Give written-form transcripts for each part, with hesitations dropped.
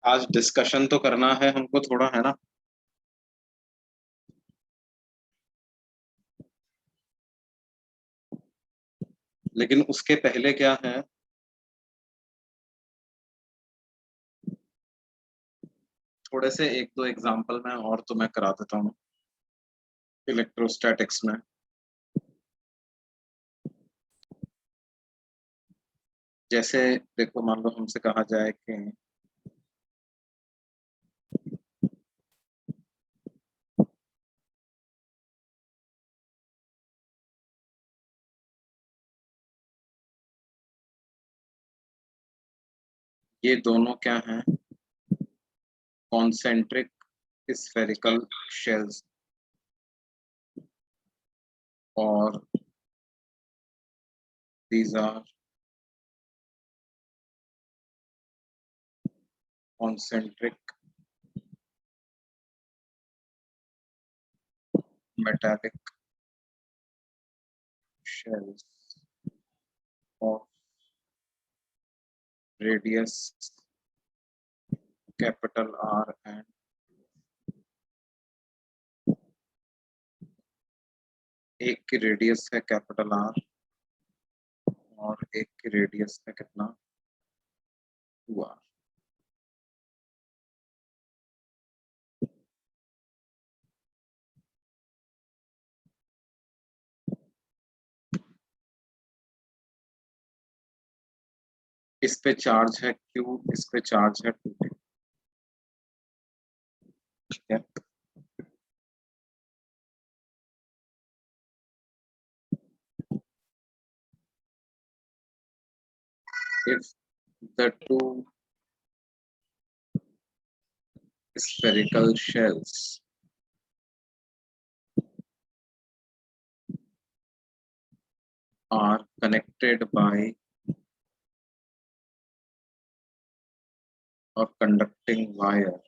आज डिस्कशन तो करना है हमको थोड़ा, है ना। लेकिन उसके पहले क्या है, थोड़े से एक दो एग्जांपल में और तुम्हें करा देता हूँ इलेक्ट्रोस्टैटिक्स में। जैसे देखो, मान लो हमसे कहा जाए कि ये दोनों क्या हैं, कॉन्सेंट्रिक स्फेरिकल शेल्स, और these are concentric metallic shells of radius capital R and एक की रेडियस है कैपिटल आर और एक की रेडियस है कितना, 2R। इस पे चार्ज है Q, इस पे चार्ज है 2K। ठीक है। If the two spherical shells are connected by or conducting wire,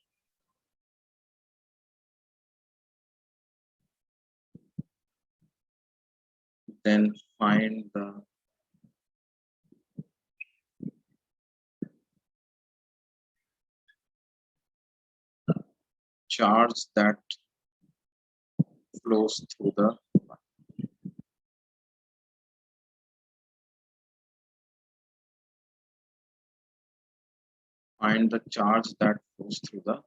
then find the charge that flows through the find the charge that flows through the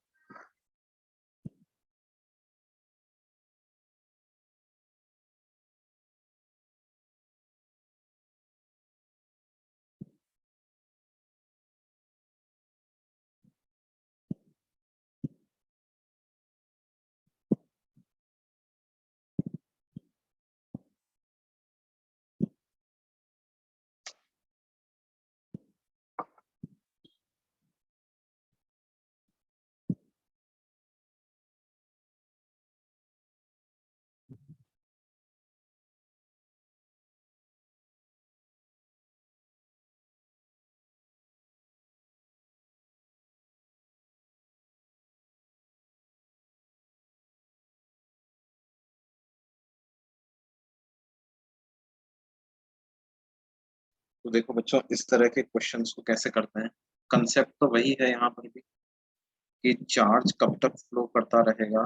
तो देखो बच्चों, इस तरह के क्वेश्चंस को कैसे करते हैं। कंसेप्ट तो वही है यहाँ पर भी कि चार्ज कब तक फ्लो करता रहेगा,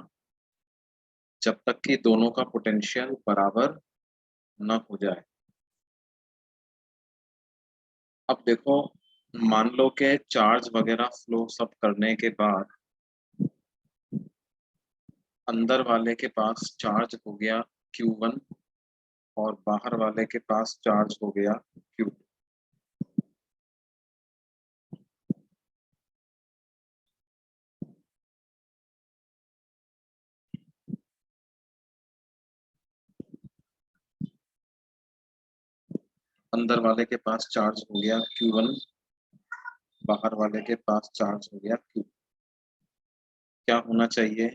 जब तक कि दोनों का पोटेंशियल बराबर न हो जाए। अब देखो, मान लो कि चार्ज वगैरह फ्लो सब करने के बाद अंदर वाले के पास चार्ज हो गया Q1 और बाहर वाले के पास चार्ज हो गया Q2। अंदर वाले के पास चार्ज हो गया Q1, बाहर वाले के पास चार्ज हो गया Q। क्या होना चाहिए,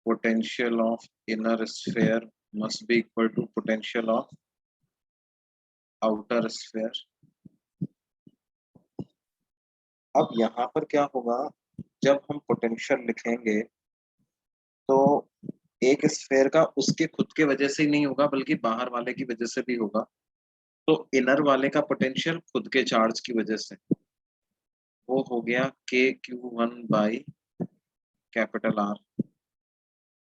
potential of inner sphere must be equal to potential of outer sphere. अब यहाँ पर क्या होगा, जब हम पोटेंशियल लिखेंगे तो एक स्फीयर का उसके खुद के वजह से ही नहीं होगा, बल्कि बाहर वाले की वजह से भी होगा। तो इनर वाले का पोटेंशियल खुद के चार्ज की वजह से, वो हो गया KQ1/R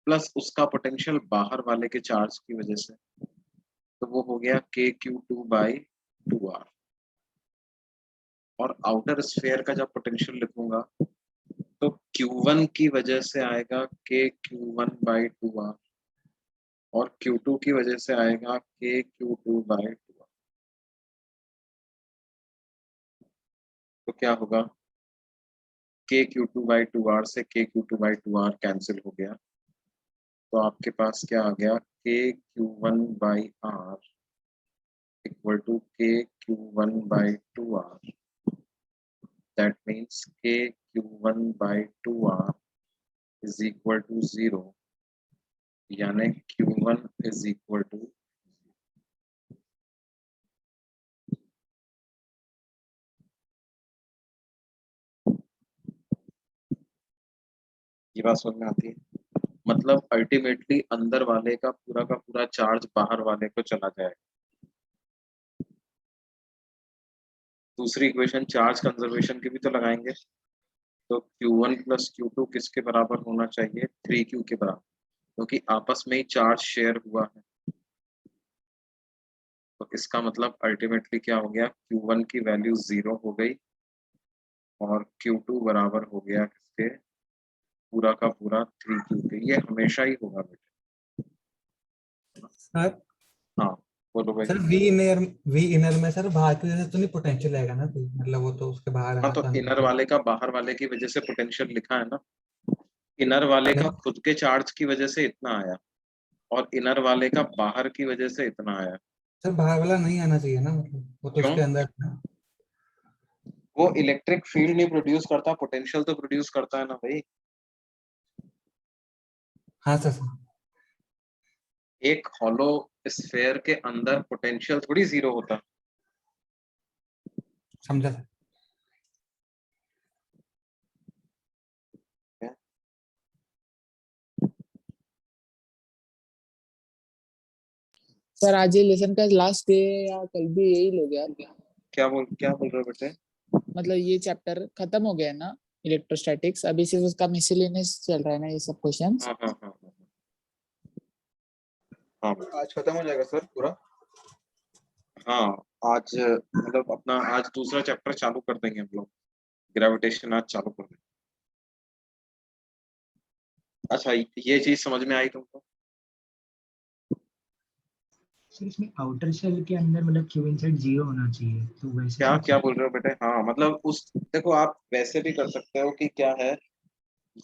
प्लस उसका पोटेंशियल बाहर वाले के चार्ज की वजह से, तो वो हो गया KQ2/2R। और आउटर स्फीयर का जब पोटेंशियल लिखूंगा तो Q1 की वजह से आएगा KQ1/2R और Q2 की वजह से आएगा KQ2/2R। तो क्या होगा, KQ2/2R से KQ2/2R कैंसिल हो गया, तो आपके पास क्या आ गया, KQ1/R equal to KQ1/2R। That means KQ1/2R is equal to 0, यानी Q1 इज इक्वल टू, ये बात समझ में आती है। मतलब अल्टीमेटली अंदर वाले का पूरा चार्ज बाहर वाले को चला जाएगा। दूसरी इक्वेशन चार्ज कंजर्वेशन की भी तो लगाएंगे, तो Q1 प्लस Q2 किसके बराबर होना चाहिए, 3Q के बराबर, क्योंकि आपस में ही चार्ज शेयर हुआ है। तो इसका मतलब अल्टीमेटली क्या हो गया, Q1 की वैल्यू 0 हो गई और Q2 बराबर हो गया किसके, पूरा का पूरा 3Q के। ये हमेशा ही होगा बेटा। सर हाँ बोलो भाई। सर वी इनर में सर बाहर की वजह से तो नहीं पोटेंशियल आएगा ना कोई, मतलब वो तो उसके बाहर है हाँ ना, तो तो अंदर इनर से। वाले का बाहर वाले की वजह से पोटेंशियल लिखा है ना, इनर वाले का नहीं खुद के चार्ज की वजह से इतना आया और इनर वाले का बाहर की वजह से इतना आया। सर बाहर वाला नहीं आना चाहिए ना, मतलब वो तो क्यों, उसके अंदर है ना। वो इलेक्ट्रिक फील्ड नहीं प्रोड्यूस करता, पोटेंशियल तो प्रोड्यूस करता है ना भाई। हाँ सर एक हॉलो स्फेयर के अंदर पोटेंशियल थोड़ी 0 होता समझा सर। है। सर आज ये लेसन का लास्ट डे या कल भी यही लोगे आप? क्या बोल रहे हो बेटे। मतलब ये चैप्टर खत्म हो गया है ना, इलेक्ट्रोस्टैटिक्स, अभी सिर्फ उसका मिसलेनियस चल रहा है ना, ये सब क्वेश्चंस। हाँ हाँ हाँ हाँ हाँ आज खत्म हो जाएगा सर पूरा। हाँ। आज मतलब अपना आज दूसरा चैप्टर चालू कर देंगे हम लोग, ग्रेविटेशन आज चालू कर देंगे। अच्छा ये चीज समझ में आई तुमको। सर इसमें आउटर शेल के अंदर मतलब क्यू इनसाइड 0 होना चाहिए, तो वैसे क्या क्या कैसे? बोल रहे हो बेटे, हाँ मतलब उस, देखो आप वैसे भी कर सकते हो कि क्या है,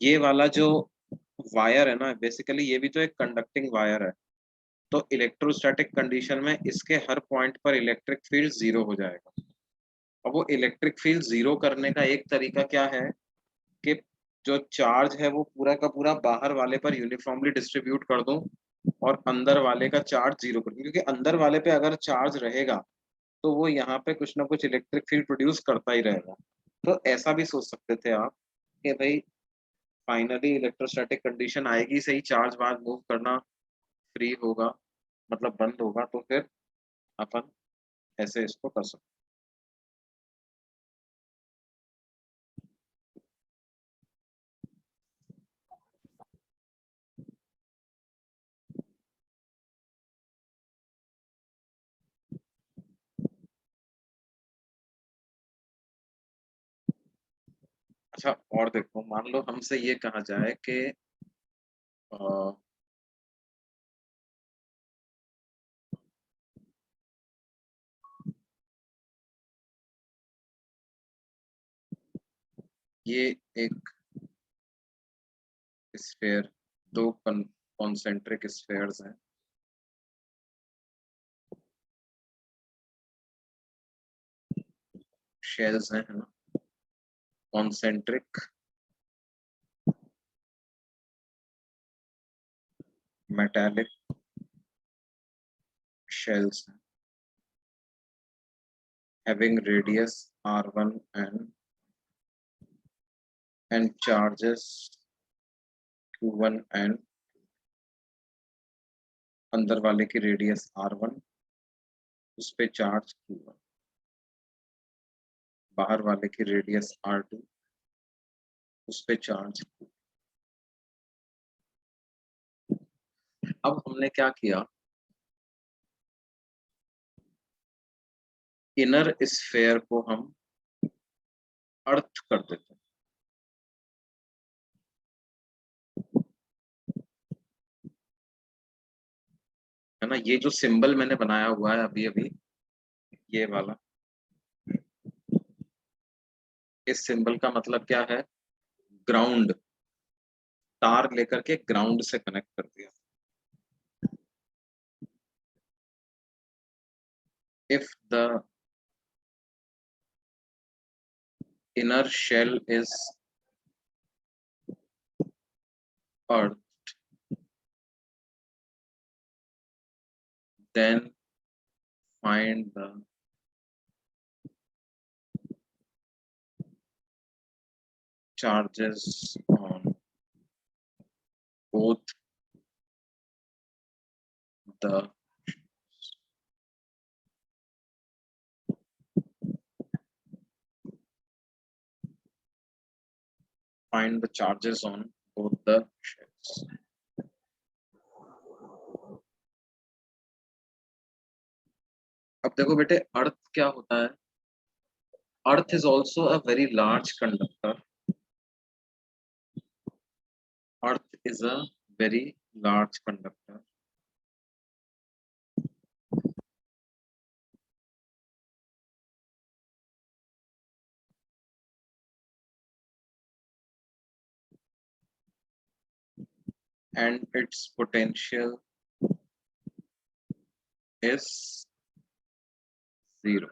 ये वाला जो वायर है ना, बेसिकली ये भी तो एक कंडक्टिंग वायर है। तो इलेक्ट्रोस्टैटिक कंडीशन में इसके हर पॉइंट पर इलेक्ट्रिक फील्ड 0 हो जाएगा। अब वो इलेक्ट्रिक फील्ड 0 करने का एक तरीका क्या है कि जो चार्ज है वो पूरा का पूरा बाहर वाले पर यूनिफॉर्मली डिस्ट्रीब्यूट कर दूं और अंदर वाले का चार्ज 0 कर दूं, क्योंकि अंदर वाले पे अगर चार्ज रहेगा तो वो यहाँ पे कुछ ना कुछ इलेक्ट्रिक फील्ड प्रोड्यूस करता ही रहेगा। तो ऐसा भी सोच सकते थे आप कि भाई फाइनली इलेक्ट्रोस्टैटिक कंडीशन आएगी, सही चार्ज बाहर मूव करना फ्री होगा, मतलब बंद होगा, तो फिर अपन ऐसे इसको कर सकते हैं। अच्छा और देखो, मान लो हमसे ये कहा जाए कि ये एक स्फेयर, दो कॉन्सेंट्रिक स्फेयर्स हैं, शेल्स हैं, है ना, concentric metallic shells having radius r1 and charges q1 and अंदर वाले की रेडियस r1, उस पे चार्ज q1। बाहर वाले की रेडियस r2, उस पे चार्ज। अब हमने क्या किया, इनर स्फेयर को हम अर्थ कर देते हैं। है ना, ये जो सिंबल मैंने बनाया हुआ है अभी अभी, ये वाला, इस सिंबल का मतलब क्या है, ग्राउंड, तार लेकर के ग्राउंड से कनेक्ट कर दिया। If the inner shell is earth, then find the charges on both the find the charges on both the shells. अब देखो बेटे, अर्थ क्या होता है, earth is also a very large conductor, earth is a very large conductor, and its potential is 0।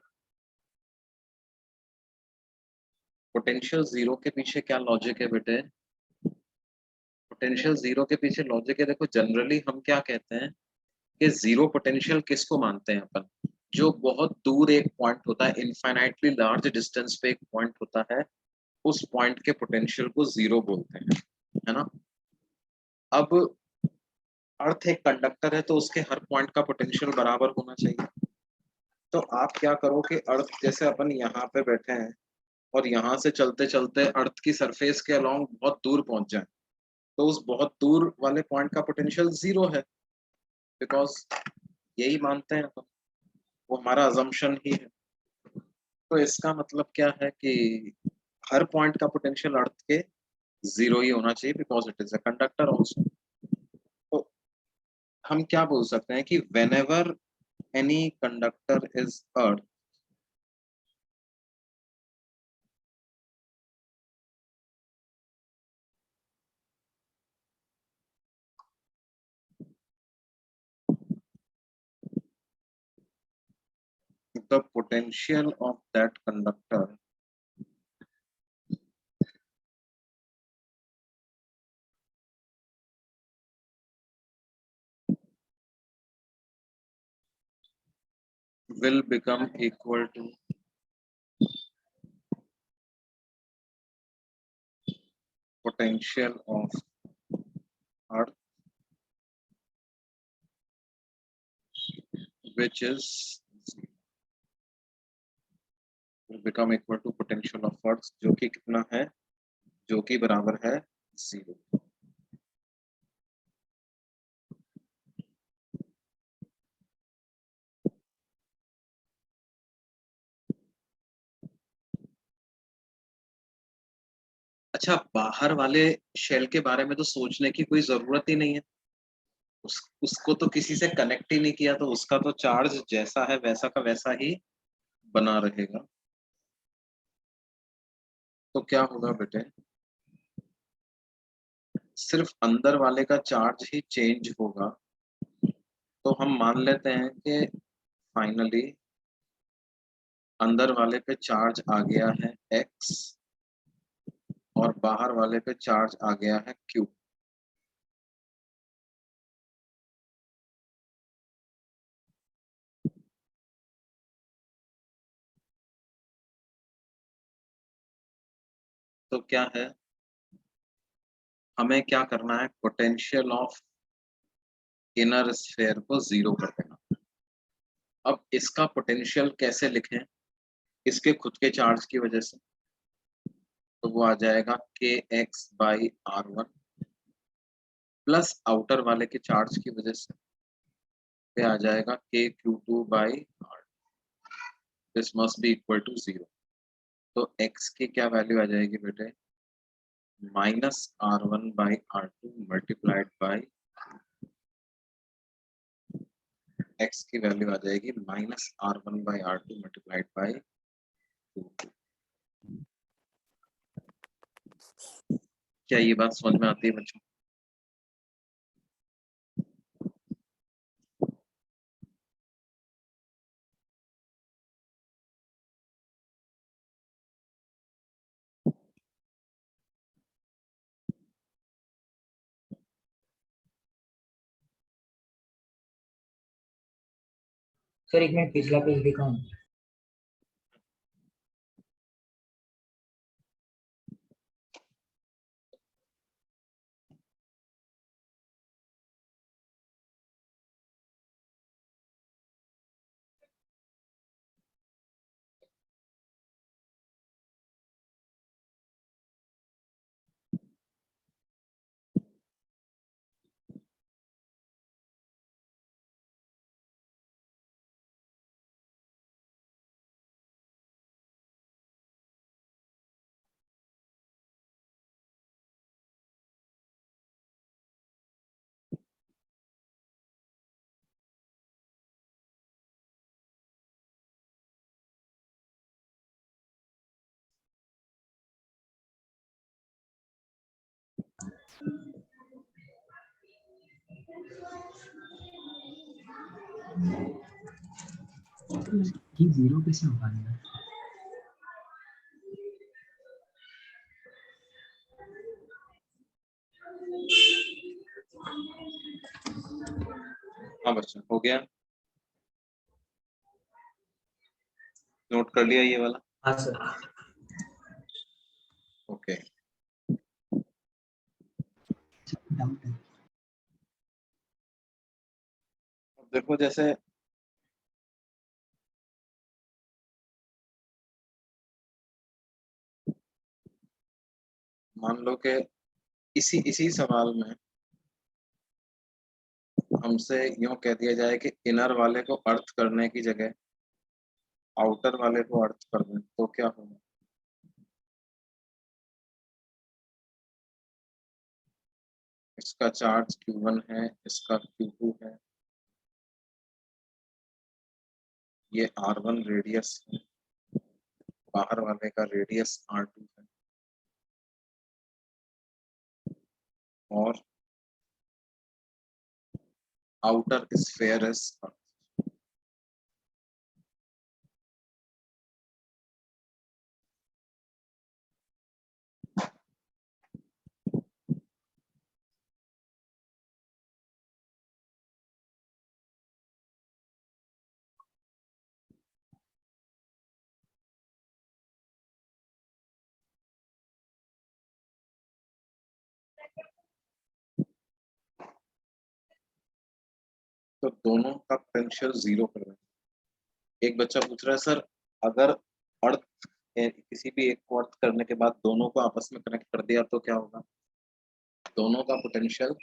Potential 0 के पीछे क्या logic है बेटे, पोटेंशियल 0 के पीछे लॉजिक है, देखो जनरली हम क्या कहते हैं कि जीरो पोटेंशियल किसको मानते हैं अपन, जो बहुत दूर एक पॉइंट होता है, इनफाइनाइटली लार्ज डिस्टेंस पे एक पॉइंट होता है, उस पॉइंट के पोटेंशियल को जीरो बोलते हैं, है ना। अब अर्थ एक कंडक्टर है तो उसके हर पॉइंट का पोटेंशियल बराबर होना चाहिए। तो आप क्या करो कि अर्थ, जैसे अपन यहाँ पे बैठे हैं और यहाँ से चलते चलते अर्थ की सरफेस के अलोंग बहुत दूर पहुंच जाए, तो उस बहुत दूर वाले पॉइंट का पोटेंशियल 0 है, बिकॉज यही मानते हैं अपन, वो हमारा अजम्पशन ही है। तो इसका मतलब क्या है कि हर पॉइंट का पोटेंशियल अर्थ के 0 ही होना चाहिए, because it is a conductor also. तो हम क्या बोल सकते हैं कि whenever any conductor is earth, the potential of that conductor will become equal to potential of earth, which is will become equal to potential of earth, जो कि कितना है, जो कि बराबर है 0। अच्छा, बाहर वाले शेल के बारे में तो सोचने की कोई जरूरत ही नहीं है, उसको तो किसी से कनेक्ट ही नहीं किया, तो उसका तो चार्ज जैसा है वैसा का वैसा ही बना रहेगा। तो क्या होगा बेटे, सिर्फ अंदर वाले का चार्ज ही चेंज होगा। तो हम मान लेते हैं कि फाइनली अंदर वाले पे चार्ज आ गया है x और बाहर वाले पे चार्ज आ गया है q। तो क्या है, हमें क्या करना है, पोटेंशियल ऑफ इनर स्फीयर को 0 कर देना। अब इसका पोटेंशियल कैसे लिखें, इसके खुद के चार्ज की वजह से, तो वो आ जाएगा K X by R one plus outer वाले के चार्ज की वजह से ये आ जाएगा K Q two by R. This must be equal to 0। तो x की क्या वैल्यू आ जाएगी बेटे, minus R one by R two multiplied by, x की वैल्यू आ जाएगी minus R one by R two multiplied by two. क्या ये बात समझ में आती है बच्चों? सर एक मिनट पिछला पेज दिखाऊं? ये 0 कैसे होगा अंदर? हाँ बच्चा, हो गया, नोट कर लिया ये वाला? हाँ सर। ओके। डाउट है। अब देखो, जैसे मान लो कि इसी इसी सवाल में हमसे यूं कह दिया जाए कि इनर वाले को अर्थ करने की जगह आउटर वाले को अर्थ कर दें, तो क्या होगा? इसका चार्ज Q1 है, इसका Q2 है, ये R1 रेडियस है, बाहर वाले का रेडियस R2 है, और आउटर स्फीयर इज अर्थ। तो दोनों का पोटेंशियल 0 कर दें। एक बच्चा पूछ रहा है, सर अगर अर्थ किसी भी एक को अर्थ करने के बाद दोनों को आपस में कनेक्ट कर दिया तो क्या होगा? दोनों का पोटेंशियल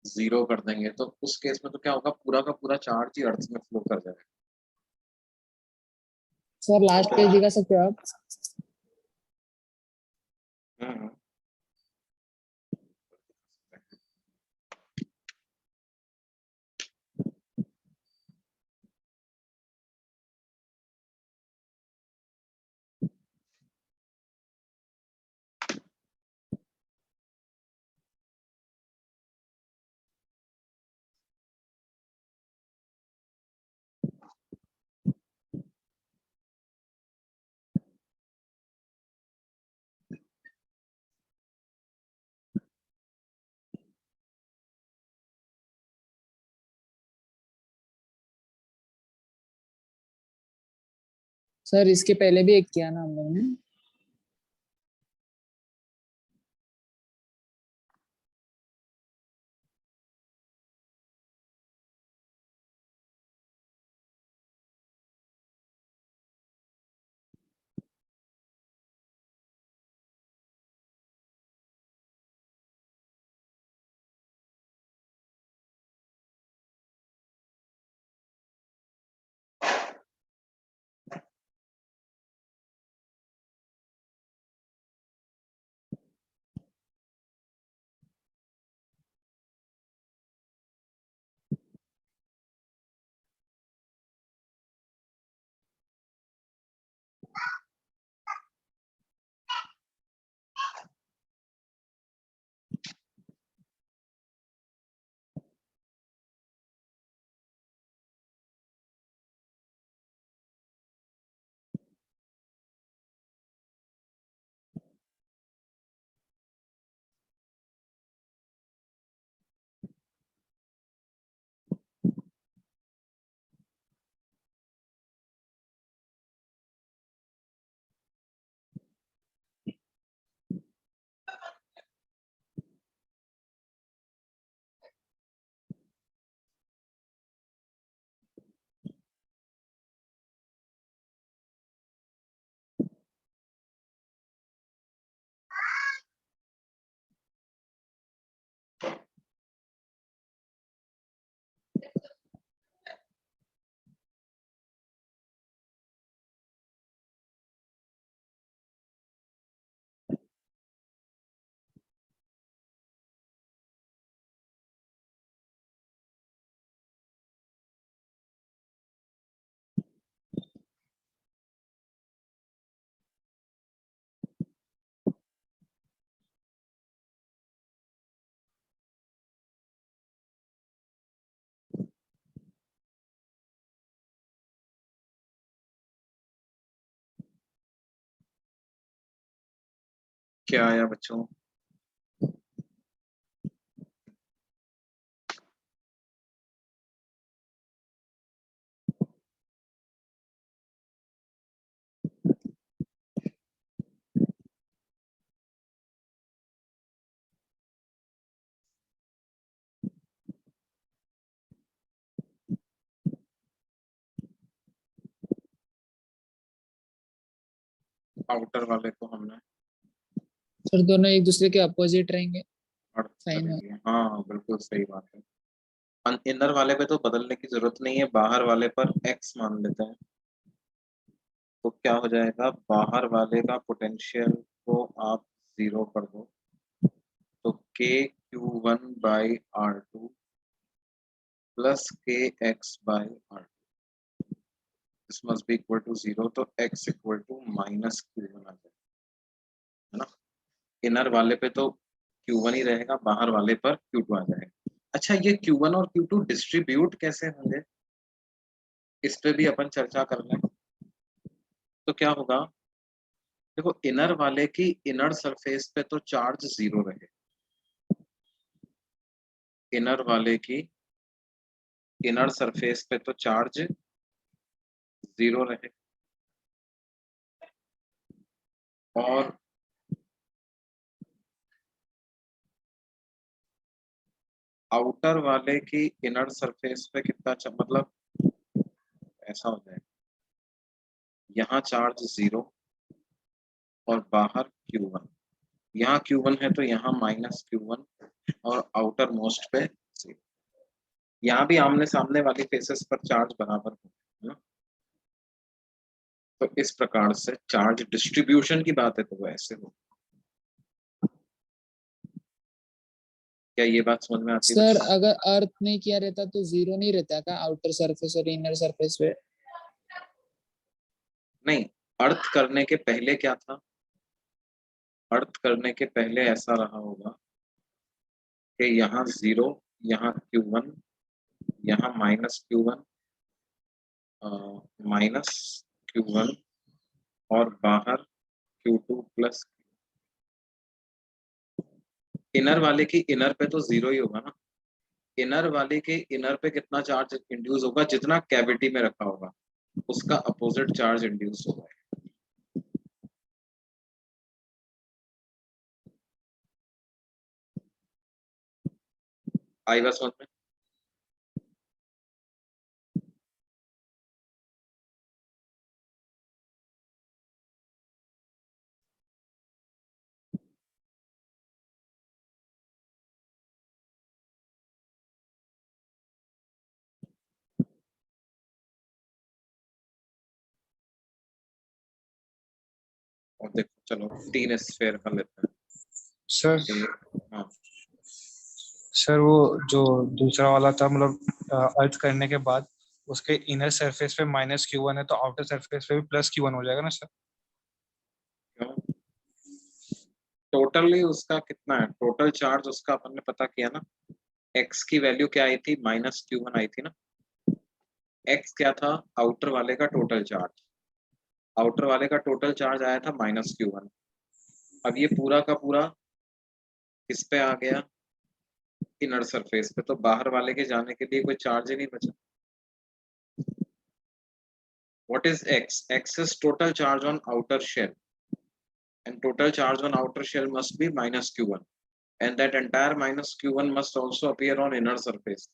0 कर देंगे, तो उस केस में तो क्या होगा, पूरा का पूरा चार्ज ही अर्थ में फ्लो कर जाएगा। सर लास्ट पेज दिखा सकते हो आप? हम्म। सर इसके पहले भी एक किया ना हम लोग ने। क्या आया बच्चों? आउटर वाले को हमने सर दोनों एक दूसरे के अपोजिट रहेंगे अर्थ साइन में। करेंगे। हाँ बिल्कुल सही बात है। इनर वाले पे तो बदलने की जरूरत नहीं है, बाहर वाले पर x मान लेते हैं। तो क्या हो जाएगा, बाहर वाले का पोटेंशियल को आप 0 कर दो तो KQ1/R2 plus KX/R2 this must be equal to 0, तो x equal to minus Q1 आ जाएगा, है ना। इनर वाले पे तो Q1 ही रहेगा, बाहर वाले पर Q2 आ जाएगा। अच्छा, ये Q1 और Q2 डिस्ट्रीब्यूट कैसे होंगे, इस पे भी अपन चर्चा कर लें। तो क्या होगा, देखो इनर वाले की इनर सरफेस पे तो चार्ज 0 रहे, इनर वाले की इनर सरफेस पे तो चार्ज 0 रहे, और आउटर वाले की इनर सरफेस पे कितना मतलब ऐसा हो जाएगा, यहाँ चार्ज 0 और बाहर Q1, यहाँ Q1 है तो यहाँ माइनस Q1 और आउटर मोस्ट पे 0। यहाँ भी आमने सामने वाली फेसेस पर चार्ज बराबर होंगे, है ना। तो इस प्रकार से चार्ज डिस्ट्रीब्यूशन की बात है तो वो ऐसे हो। क्या ये बात समझ में आती है सर बच्चों? अगर अर्थ नहीं किया रहता तो जीरो नहीं रहता क्या आउटर सरफेस और इनर सरफेस पे? नहीं, अर्थ करने के पहले क्या था, अर्थ करने के पहले ऐसा रहा होगा कि यहाँ 0, यहाँ Q1, यहाँ माइनस Q1, माइनस Q1 और बाहर Q2 प्लस। इनर वाले की इनर पे तो 0 ही होगा ना, इनर वाले के इनर पे कितना चार्ज इंड्यूस होगा, जितना कैविटी में रखा होगा उसका अपोजिट चार्ज इंड्यूस होगा। आई बात समझ में? और देखो चलो 3 स्फीयर का लेते सर हैं। हाँ सर वो जो दूसरा वाला था मतलब अर्थ करने के बाद उसके इनर सरफेस पे -Q1 है तो आउटर सरफेस पे भी +Q1 हो जाएगा ना सर? क्यों, टोटली उसका कितना है, टोटल चार्ज उसका अपन ने पता किया ना, x की वैल्यू क्या आई थी, -Q1 आई थी ना। x क्या था, आउटर वाले का टोटल चार्ज, आउटर वाले का टोटल चार्ज आया था -Q1। अब ये पूरा का पूरा किस पे आ गया, इनर सरफेस पे, तो बाहर वाले के जाने के लिए कोई चार्ज ही नहीं बचा। What is x? x is total charge on outer shell and total charge on outer shell must be -Q1 and that entire -Q1 must also appear on inner surface।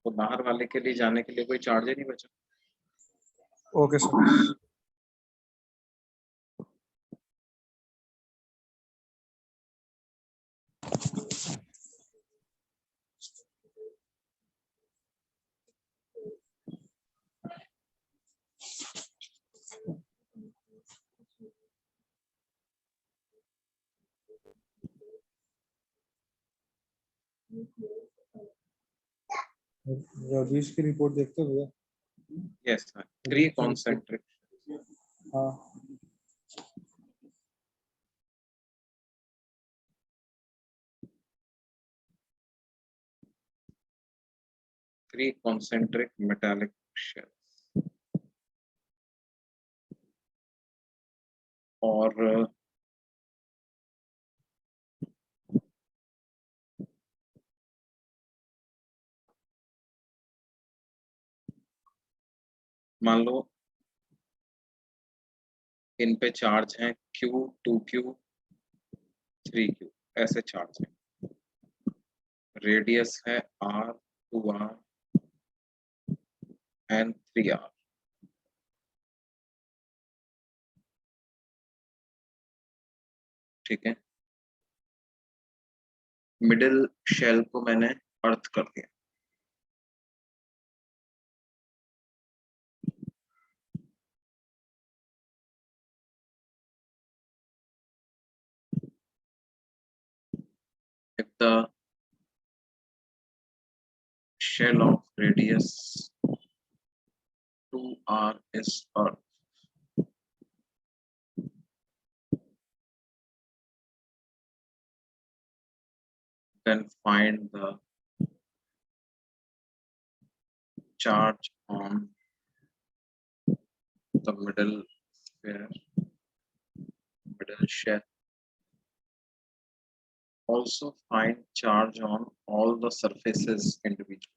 तो बाहर वाले के लिए जाने के लिए कोई चार्ज ही नहीं बचा। Okay sir. रवीश की रिपोर्ट देखते हुए यस सर, 3 concentric हाँ 3 concentric metallic shells और मान लो इन पे चार्ज है Q, 2Q, 3Q, ऐसे चार्ज है। रेडियस है R, 2R एंड 3R। ठीक है, मिडिल शेल को मैंने अर्थ कर दिया। If the shell of radius 2R is Earth, then find the charge on the middle sphere, middle shell. Also find charge on all the surfaces individually.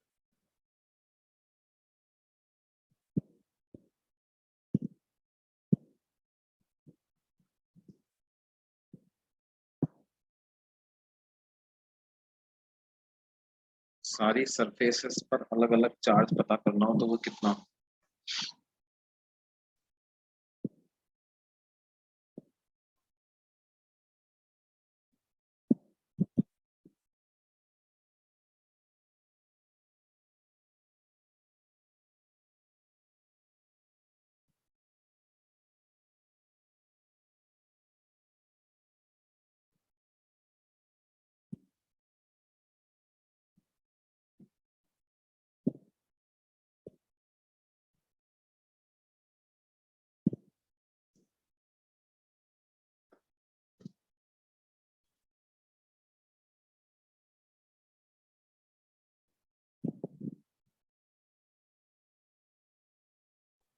सारी surfaces पर अलग अलग चार्ज पता करना हो तो वो कितना हो?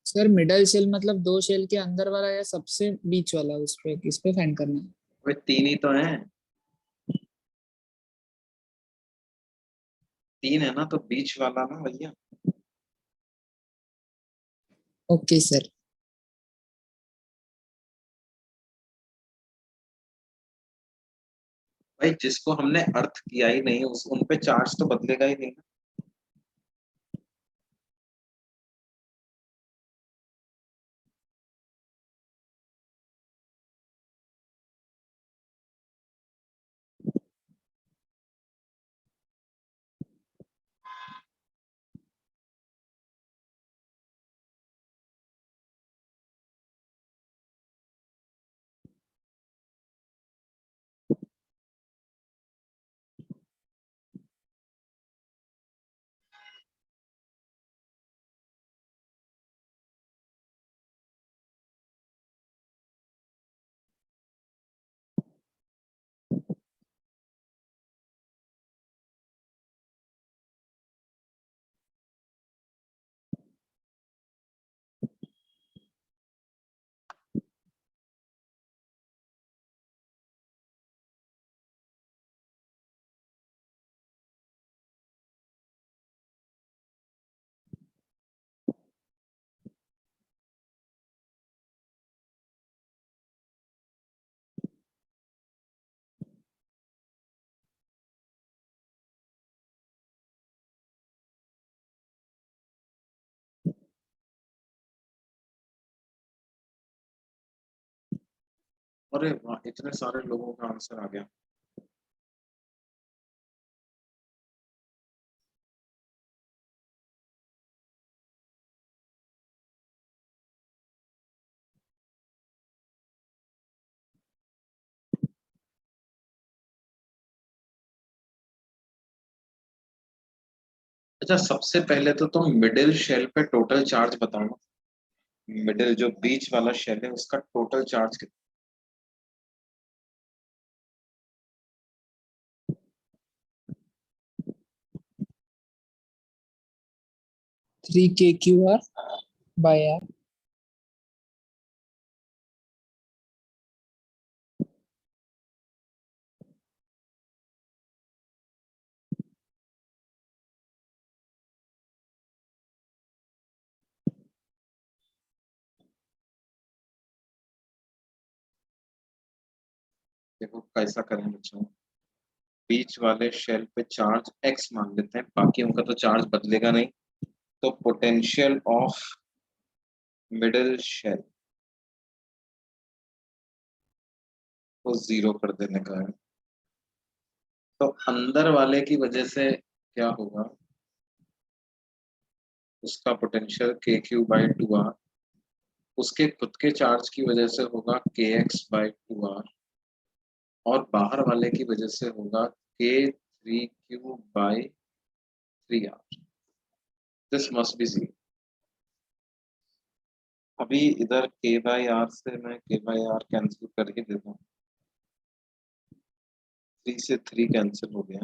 सर मिडल शेल मतलब दो शेल के अंदर वाला या सबसे बीच वाला, उस पे किस पे फाइंड करना है? वे तीन ही तो हैं, तीन है ना, तो बीच वाला ना भैया। Okay sir. भाई जिसको हमने अर्थ किया ही नहीं उस उन पे चार्ज तो बदलेगा ही नहीं ना। अरे वाह, इतने सारे लोगों का आंसर आ गया। अच्छा, सबसे पहले तो तुम मिडिल शेल पे टोटल चार्ज बताओ ना। मिडिल जो बीच वाला शेल है उसका टोटल चार्ज कितना? 3 KQR/R। देखो कैसा करें बच्चों, बीच वाले शेल पे चार्ज x मान लेते हैं, बाकी उनका तो चार्ज बदलेगा नहीं, तो पोटेंशियल ऑफ मिडिल शेल को 0 कर देने का है। तो अंदर वाले की वजह से क्या होगा, उसका पोटेंशियल के क्यू बाई टू आर, उसके खुद के चार्ज की वजह से होगा के एक्स बाई टू आर, और बाहर वाले की वजह से होगा K three Q by three R. This must be 0। अभी इधर के बाई आर से मैं के बाई आर कैंसिल कर ही देता हूँ, 3 से 3 कैंसिल हो गया,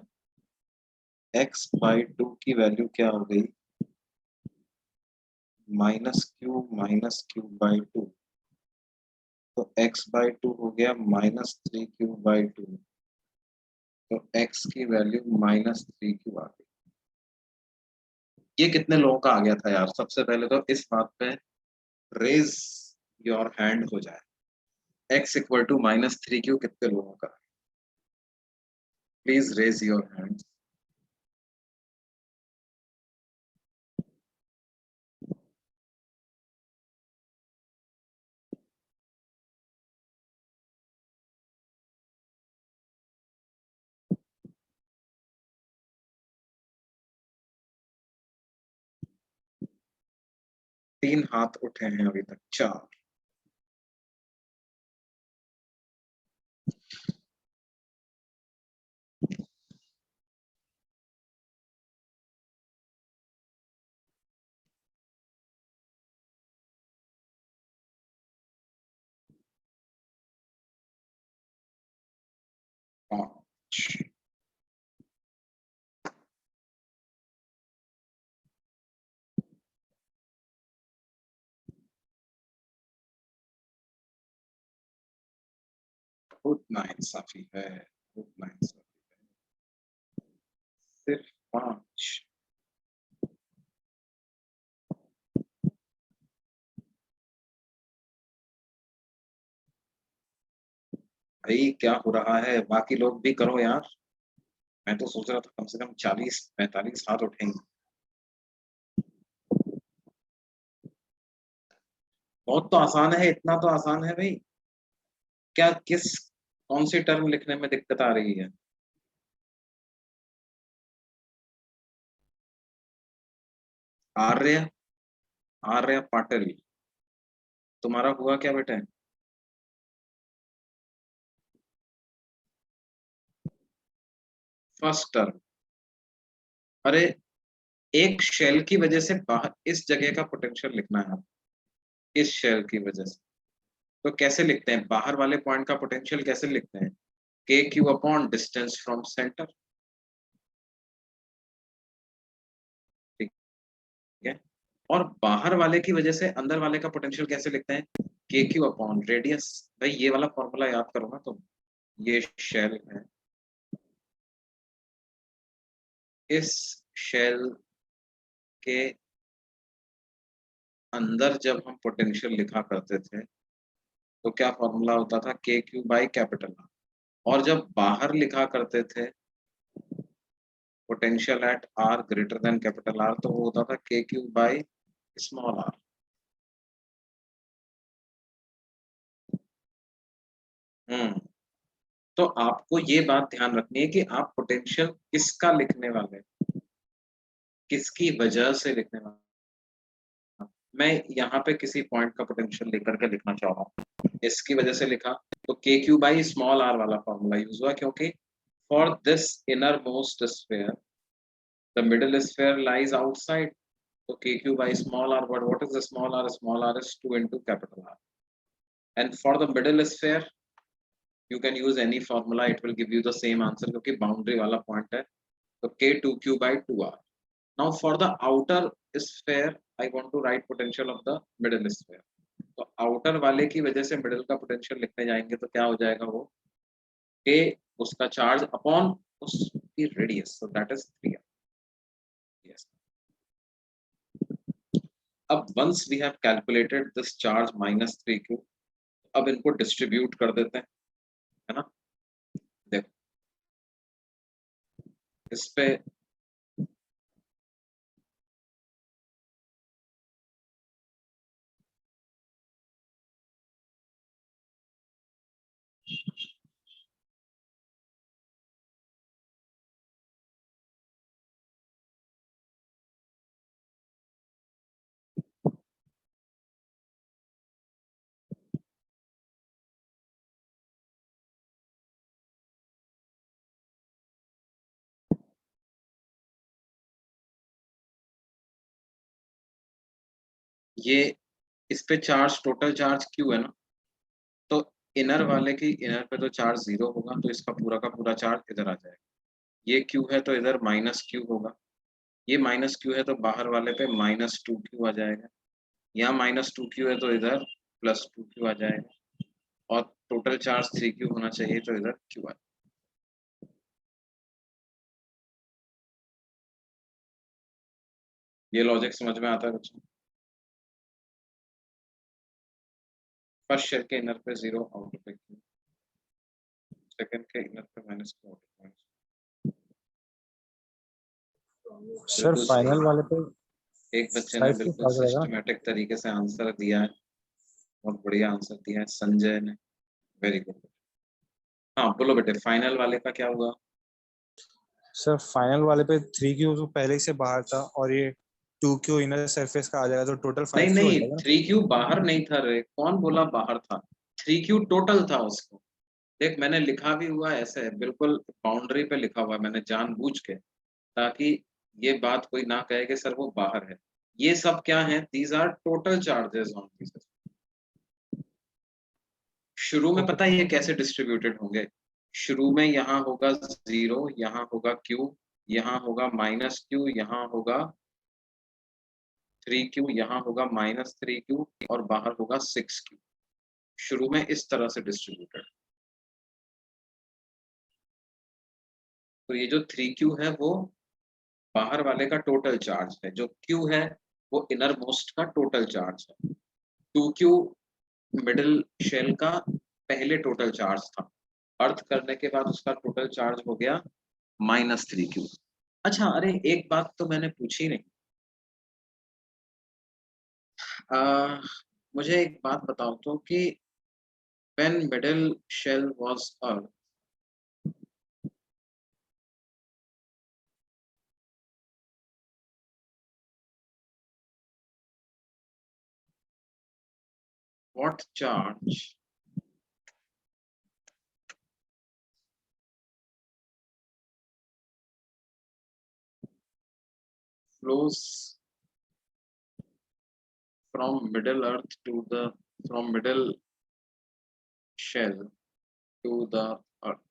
x बाई टू की वैल्यू क्या हो गई, माइनस क्यू बाई टू, तो x बाई टू हो गया -3 क्यू बाई टू, तो x की वैल्यू -3 क्यू आ गई। ये कितने लोगों का आ गया था यार? सबसे पहले तो इस बात पे रेज योर हैंड हो जाए, x इक्वल टू -3 क्यू कितने लोगों का? Please raise your hand. तीन हाथ उठे हैं अभी तक, 4। पाँच। बहुत नाइंसाफी है, बहुत नाइंसाफी है। सिर्फ 5। भाई क्या हो रहा है? बाकी लोग भी करो यार। मैं तो सोच रहा था कम से कम 40-45 हाथ उठेंगे। बहुत तो आसान है, इतना तो आसान है भाई। क्या कौन सी टर्म लिखने में दिक्कत आ रही है? आर्य, आर्य पाटिल, तुम्हारा हुआ क्या बेटे? First term. अरे एक शेल की वजह से बाहर इस जगह का पोटेंशियल लिखना है आप, इस शेल की वजह से। तो कैसे लिखते हैं बाहर वाले पॉइंट का पोटेंशियल? कैसे लिखते हैं? के Q upon distance from centre, ठीक है। और बाहर वाले की वजह से अंदर वाले का पोटेंशियल कैसे लिखते हैं? के क्यू अपॉन रेडियस। भाई ये वाला फॉर्मूला याद करो ना तुम। ये शेल है, इस शेल के अंदर जब हम पोटेंशियल लिखा करते थे तो क्या फॉर्मूला होता था? के क्यू बाई कैपिटल आर। और जब बाहर लिखा करते थे potential at R greater than capital R, तो वो होता था के क्यू बाई स्मॉल आर। तो आपको ये बात ध्यान रखनी है कि आप पोटेंशियल किसका लिखने वाले हैं, किसकी वजह से लिखने वाले हैं। मैं यहाँ पे किसी पॉइंट का पोटेंशियल लेकर के लिखना चाह रहा हूँ, इसकी वजह से लिखा, तो K Q by small R वाला फॉर्मूला यूज हुआ, क्योंकि for this innermost sphere the middle sphere lies outside, तो K Q by small R, what is the small r? Small r is 2 into capital R. And for the middle sphere you can use any formula, it will give you the same answer, क्योंकि boundary वाला point है, तो k 2q by 2r. Now for the outer sphere I want to write potential of the middle sphere. तो outer वाले की वजह से middle का पोटेंशियल लिखने जाएंगे तो क्या हो जाएगा? वो k उसका चार्ज अपॉन उसकी radius, so that is 3r. Yes. अब once we have calculated this charge -3q, अब इनको डिस्ट्रीब्यूट कर देते हैं, है ना? इस पे ये इस पे चार्ज टोटल चार्ज क्यू है ना, तो इनर वाले की इनर पे तो चार्ज 0 होगा, तो इसका पूरा का पूरा चार्ज इधर आ जाएगा। ये क्यू है तो इधर माइनस क्यू होगा, ये माइनस क्यू है तो बाहर वाले पे माइनस 2 क्यू आ जाएगा, यहाँ माइनस 2 क्यू है तो इधर प्लस 2 क्यू आ जाएगा, और टोटल चार्ज 3 क्यू होना चाहिए तो इधर क्यू आ जाएगा। ये लॉजिक समझ में आता है बच्चों? फर्स्ट शेल के इनर पे 0, आउटर पे क्यू, सेकंड के इनर पे माइनस क्यू, आउटर पे सर बिल्कुल सही। फाइनल वाले पे एक बच्चे ने साइड से बिल्कुल फर्क रहेगा। सिस्टमैटिक तरीके से आंसर दिया है, बहुत बढ़िया आंसर दिया है संजय ने, वेरी गुड। हाँ बोलो बेटे, फाइनल वाले का क्या हुआ? सर फाइनल वाले पे 3Q तो पहले ही से बाहर था, और ये 2Q इनर सरफेस का आ जाएगा, तो टोटल नहीं 5Q हो नहीं, जाएगा ना। 3Q बाहर नहीं था रे, कौन बोला बाहर था? 3Q टोटल था उसको। देख मैंने लिखा भी हुआ है ऐसे, बिल्कुल बाउंड्री पे लिखा हुआ है मैंने जानबूझ के, ताकि ये बात कोई ना कहे कि सर वो बाहर है। ये सब क्या है? These are total charges on this. शुरू में ओके पता है ये कैसे डिस्ट्रीब्यूटेड होंगे? शुरू में यहाँ होगा 0, यहाँ होगा Q, यहाँ होगा माइनस Q, यहाँ होगा 3Q, यहाँ होगा माइनस 3Q, और बाहर होगा 6Q। शुरू में इस तरह से डिस्ट्रीब्यूटेड। तो ये जो 3Q है वो बाहर वाले का टोटल चार्ज है, जो Q है वो इनर मोस्ट का टोटल चार्ज है। 2Q मिडिल शेल का पहले टोटल चार्ज था, अर्थ करने के बाद उसका टोटल चार्ज हो गया -3Q। अच्छा, अरे एक बात तो मैंने पूछी नहीं। आ, मुझे एक बात बताओ तो कि when middle shell was earth, what charge flows from middle earth to the from middle shell to the earth?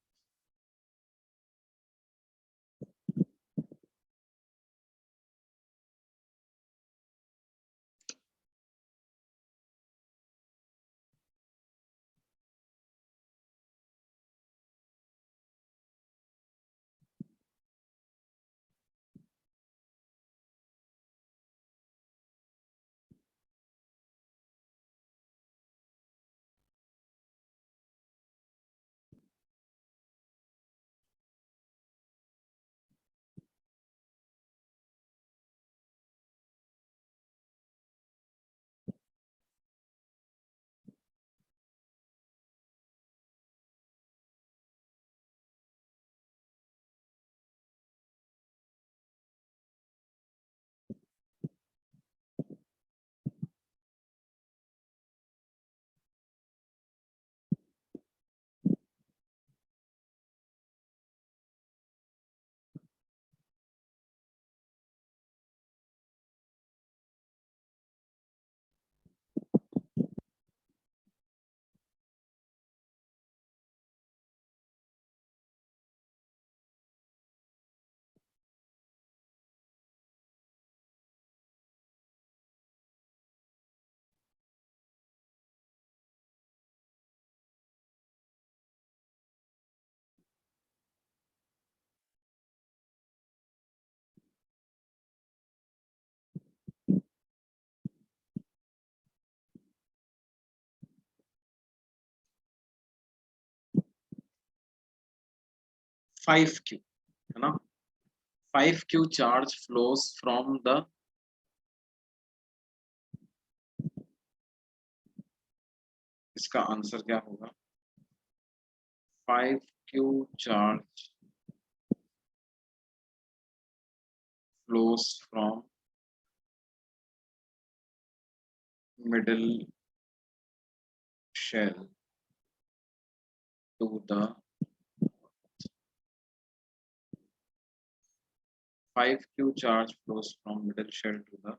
Five Q है ना? 5q charge flows from the इसका आंसर क्या होगा? 5q charge flows from middle shell to the 5q charge flows from middle shell to the,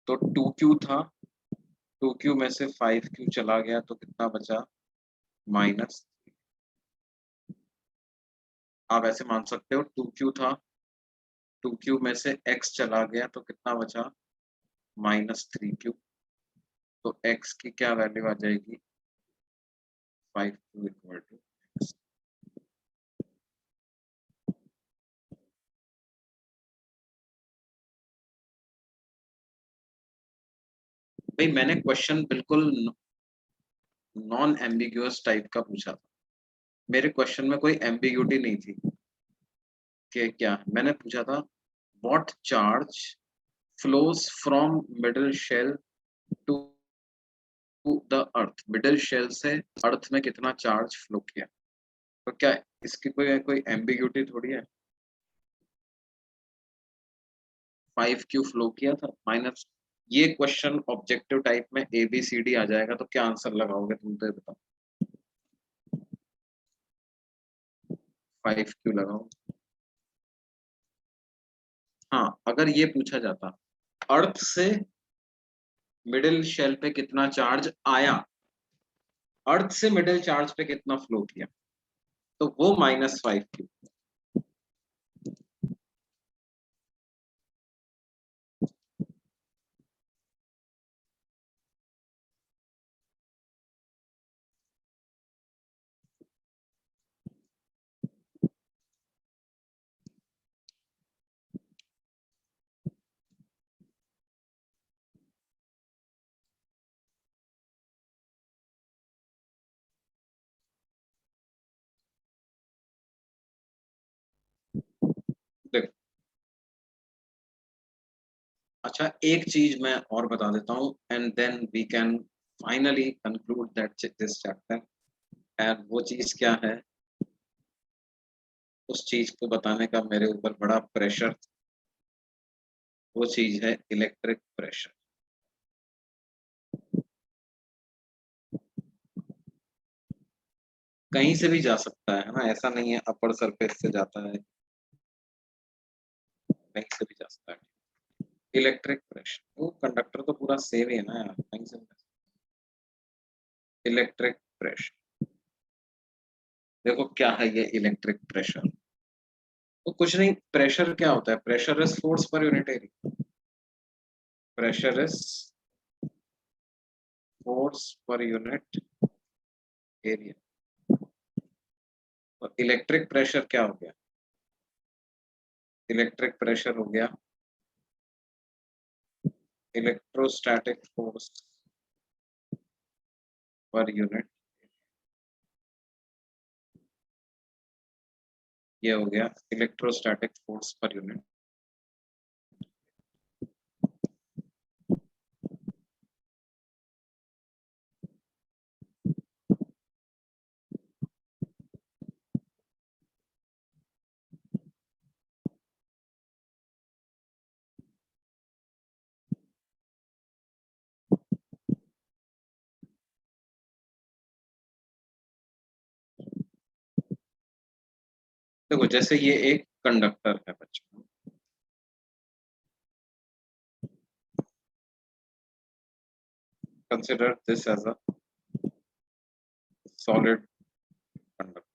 तो 2q था, 2q में से 5q चला गया तो कितना बचा? माइनस। आप ऐसे मान सकते हो 2q था, 2q में से x चला गया तो कितना बचा? -3q। तो x की क्या वैल्यू आ जाएगी? 5q equal to x। भाई मैंने क्वेश्चन बिल्कुल नॉन एम्बिगुअस टाइप का पूछा था, मेरे क्वेश्चन में कोई एम्बिग्यूटी नहीं थी कि क्या, मैंने पूछा था what charge flows from middle shell to the earth, middle shell से अर्थ में कितना चार्ज फ्लो किया। तो क्या इसकी कोई एम्बिग्यूटी थोड़ी है? 5q फ्लो किया था माइनस, ये क्वेश्चन ऑब्जेक्टिव टाइप में ABCD आ जाएगा तो क्या आंसर लगाओगे तुम? तो बताओ। 5q लगाओ। हाँ, अगर ये पूछा जाता अर्थ से मिडिल शेल पे कितना चार्ज आया, अर्थ से मिडिल चार्ज पे कितना फ्लो किया, तो वो -5q। देखो, अच्छा एक चीज मैं और बता देता हूँ and then we can finally conclude that this chapter. And वो चीज क्या है, उस चीज को बताने का मेरे ऊपर बड़ा प्रेशर, वो चीज है इलेक्ट्रिक प्रेशर। कहीं से भी जा सकता है ना, ऐसा नहीं है अपर सरफेस से जाता है, कहीं से भी जा सकता है। इलेक्ट्रिक प्रेशर, वो कंडक्टर तो पूरा सेम ही है ना यार, कहीं से भी। इलेक्ट्रिक प्रेशर, देखो क्या है ये इलेक्ट्रिक प्रेशर। तो कुछ नहीं, प्रेशर क्या होता है? Pressure is force per unit area. Pressure is force per unit area. और इलेक्ट्रिक प्रेशर क्या हो गया? इलेक्ट्रिक प्रेशर हो गया इलेक्ट्रोस्टैटिक फोर्स पर यूनिट, ये हो गया इलेक्ट्रोस्टैटिक फोर्स पर यूनिट। देखो जैसे ये एक कंडक्टर है बच्चों, consider this as a solid conductor.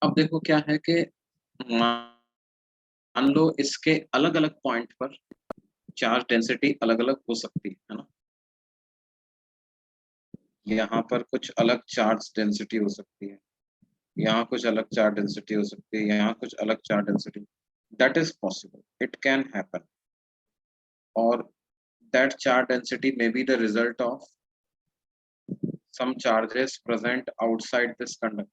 अब देखो क्या है कि मान लो इसके अलग अलग पॉइंट पर चार्ज डेंसिटी अलग अलग हो सकती है ना। यहाँ पर कुछ अलग चार्ज डेंसिटी हो सकती है, यहाँ कुछ अलग चार्ज डेंसिटी हो सकती है, यहाँ कुछ अलग charge density. That is possible, it can happen, और that charge density may be the result of some charges present outside this conductor.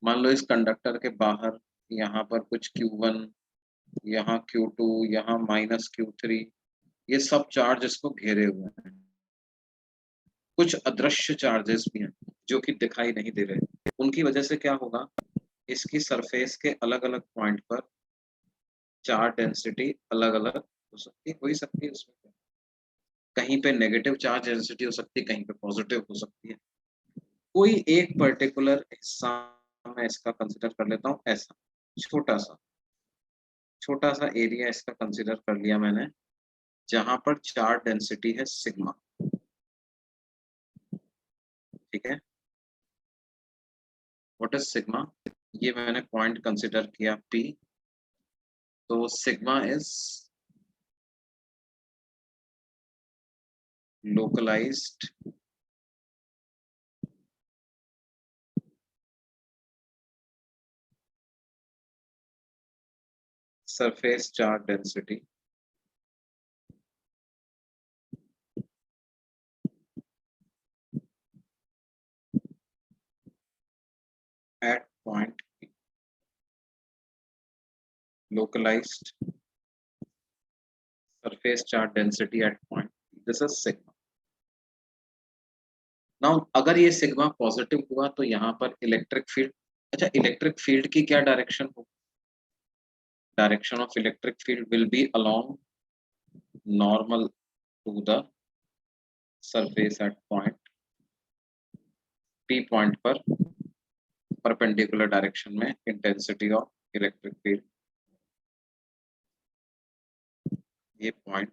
मान लो इस कंडक्टर के बाहर यहाँ पर कुछ Q1, यहाँ Q2, यहाँ -Q3, ये सब चार्ज इसको घेरे हुए हैं। कुछ अदृश्य चार्जेस भी हैं जो कि दिखाई नहीं दे रहे, उनकी वजह से क्या होगा, इसकी सरफेस के अलग अलग पॉइंट पर चार्ज डेंसिटी अलग अलग हो सकती है उसमें। कहीं पे नेगेटिव चार्ज डेंसिटी हो सकती है, कहीं पे पॉजिटिव हो सकती है। कोई एक पर्टिकुलर हिस्सा मैं इसका कंसिडर कर लेता हूँ, ऐसा छोटा सा एरिया इसका कंसिडर कर लिया मैंने, जहां पर चार्ज डेंसिटी है सिग्मा। ठीक है, व्हाट इज सिग्मा? ये मैंने पॉइंट कंसिडर किया P, तो sigma is localised surface charge density at point P. Localized surface charge density at point P. This is sigma. Now, अगर ये सिग्मा पॉजिटिव हुआ तो यहाँ पर इलेक्ट्रिक फील्ड, अच्छा इलेक्ट्रिक फील्ड की क्या डायरेक्शन होगी? Direction of electric field will be along normal to the surface at point P point पर परपेंडिकुलर डायरेक्शन में इंटेंसिटी ऑफ इलेक्ट्रिक फील्ड, ये पॉइंट,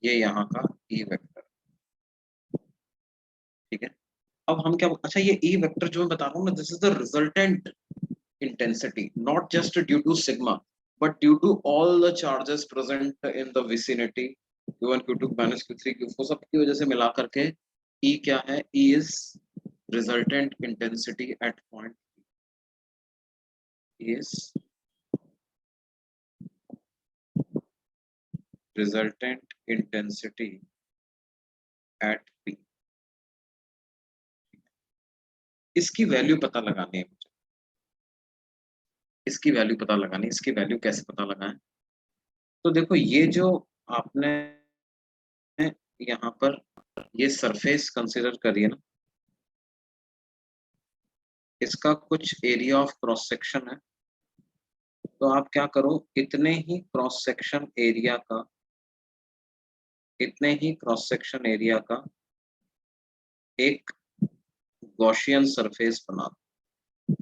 ये यहाँ का E वेक्टर। ठीक है, अब हम क्या, अच्छा ये E वेक्टर जो मैं बता रहा हूँ ना, this is the resultant intensity, not just due to sigma but due to all the charges present in the vicinity, q1 q2 minus q3 q4, सब की वजह से मिला करके E क्या है? E is resultant intensity at point P. E is resultant intensity at P. इसकी value पता लगानी है मुझे, इसकी वैल्यू पता लगानी है। इसकी वैल्यू कैसे पता लगाएं? तो देखो ये जो आपने यहाँ पर ये सरफेस कंसीडर करिए ना, इसका कुछ एरिया ऑफ क्रॉस सेक्शन है, तो आप क्या करो, इतने ही क्रॉस सेक्शन एरिया का, इतने ही क्रॉस सेक्शन एरिया का एक गॉसियन सरफेस बना दो,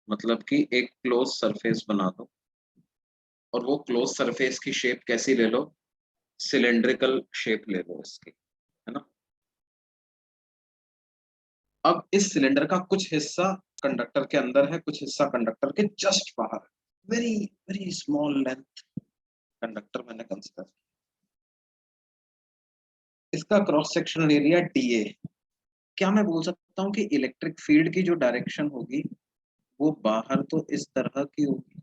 मतलब कि एक क्लोज सरफेस बना दो, और वो क्लोज सरफेस की शेप कैसी ले लो? सिलेंड्रिकल शेप ले लो इसकी, है ना। अब इस सिलेंडर का कुछ हिस्सा कंडक्टर के अंदर है, कुछ हिस्सा कंडक्टर के जस्ट बाहर है, very very small length conductor मैंने कंसीडर किया। इसका क्रॉस सेक्शनल एरिया dA। क्या मैं बोल सकता हूँ कि इलेक्ट्रिक फील्ड की जो डायरेक्शन होगी वो बाहर तो इस तरह की होगी,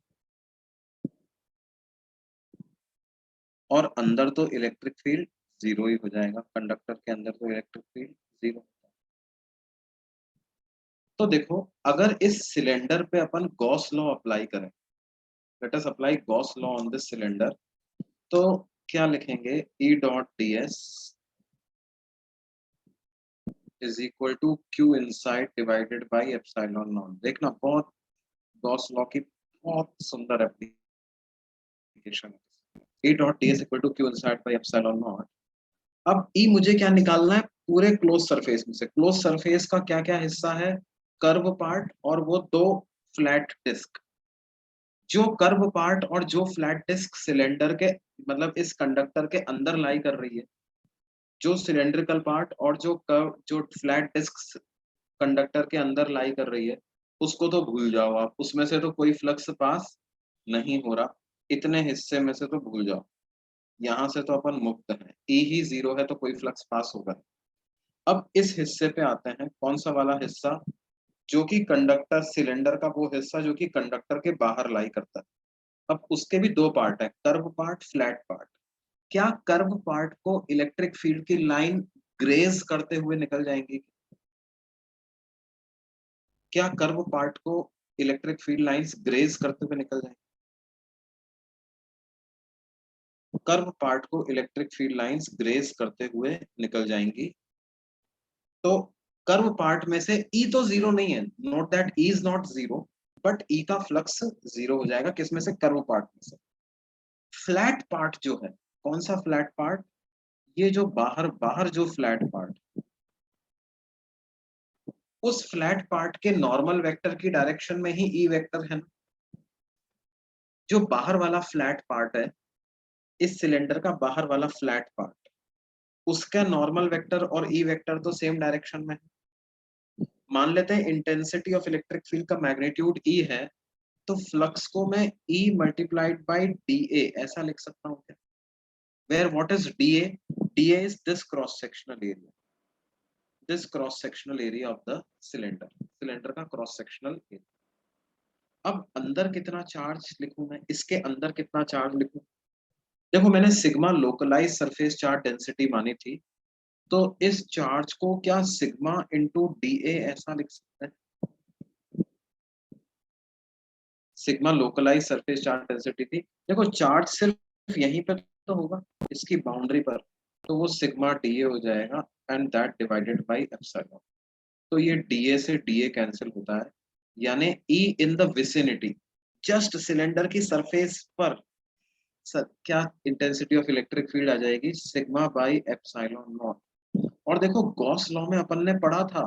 और अंदर तो इलेक्ट्रिक फील्ड जीरो ही हो जाएगा। कंडक्टर के अंदर तो इलेक्ट्रिक फील्ड जीरो। तो देखो, अगर इस सिलेंडर पे अपन गॉस लॉ अप्लाई करें, let us apply Gauss law on this cylinder, तो क्या लिखेंगे? E dot ds is equal to Q inside divided by epsilon naught. देखना, बहुत गॉस लॉ की बहुत सुंदर एप्लीकेशन है। E dot ds equal to Q inside by epsilon naught. अब E मुझे क्या निकालना है? पूरे क्लोज सरफेस में से। क्लोज सरफेस का क्या क्या हिस्सा है? कर्व पार्ट और वो दो फ्लैट डिस्क। जो कर्व पार्ट और जो फ्लैट डिस्क सिलेंडर के, मतलब इस कंडक्टर के अंदर लाई कर रही है, जो सिलेंड्रिकल पार्ट और जो कर्व, जो फ्लैट डिस्क कंडक्टर के अंदर लाई कर रही है, उसको तो भूल जाओ आप, उसमें से तो कोई फ्लक्स पास नहीं हो रहा, इतने हिस्से में से तो भूल जाओ, यहाँ से तो अपन मुक्त हैं, ई ही जीरो है तो कोई फ्लक्स पास होगा। अब इस हिस्से पे आते हैं, कौन सा वाला हिस्सा, जो कि कंडक्टर सिलेंडर का वो हिस्सा जो कि कंडक्टर के बाहर लाई करता है। अब उसके भी दो पार्ट है, कर्व पार्ट, फ्लैट पार्ट। क्या कर्व पार्ट को इलेक्ट्रिक फील्ड की लाइन ग्रेज करते हुए निकल जाएंगी? क्या कर्व पार्ट को इलेक्ट्रिक फील्ड लाइंस ग्रेज करते हुए निकल जाएंगी? कर्व पार्ट को इलेक्ट्रिक फील्ड लाइंस ग्रेज करते हुए निकल जाएंगी। तो कर्व पार्ट में से ई तो जीरो नहीं है, note that E is not zero, but E का फ्लक्स जीरो हो जाएगा, किसमें से, कर्व पार्ट में से। फ्लैट पार्ट जो है, कौन सा फ्लैट पार्ट, ये जो बाहर बाहर जो फ्लैट पार्ट, उस फ्लैट पार्ट के नॉर्मल वेक्टर की डायरेक्शन में ही ई वेक्टर है ना। जो बाहर वाला फ्लैट पार्ट है, इस सिलेंडर का बाहर वाला फ्लैट पार्ट, उसका नॉर्मल वेक्टर और ई वेक्टर तो सेम डायरेक्शन में है। मान लेते हैं इंटेंसिटी ऑफ इलेक्ट्रिक फील्ड का मैग्नीट्यूड ई है, तो फ्लक्स को मैं E मल्टीप्लाइड बाई dA ऐसा लिख सकता हूँ क्या? Where what is dA? dA is this cross sectional area. This cross sectional area of the cylinder. Cylinder का क्रॉस सेक्शनल एरिया। अब अंदर कितना चार्ज लिखूं मैं, इसके अंदर कितना चार्ज लिखूं? देखो मैंने sigma localise surface charge density मानी थी, तो इस चार्ज को क्या सिग्मा इंटू dA ऐसा लिख सकते हैं? Sigma localise surface charge density थी। देखो चार्ज सिर्फ यहीं पे तो होगा, इसकी बाउंड्री पर, तो वो सिग्मा डीए हो जाएगा and that divided by epsilon. तो ये डीए से डीए कैंसिल होता है, यानी E in the vicinity, just cylinder की सरफेस पर सर क्या इंटेंसिटी ऑफ इलेक्ट्रिक फील्ड आ जाएगी, सिग्मा बाय एप्सिलॉन नॉट। और देखो गॉस लॉ में अपन ने पढ़ा था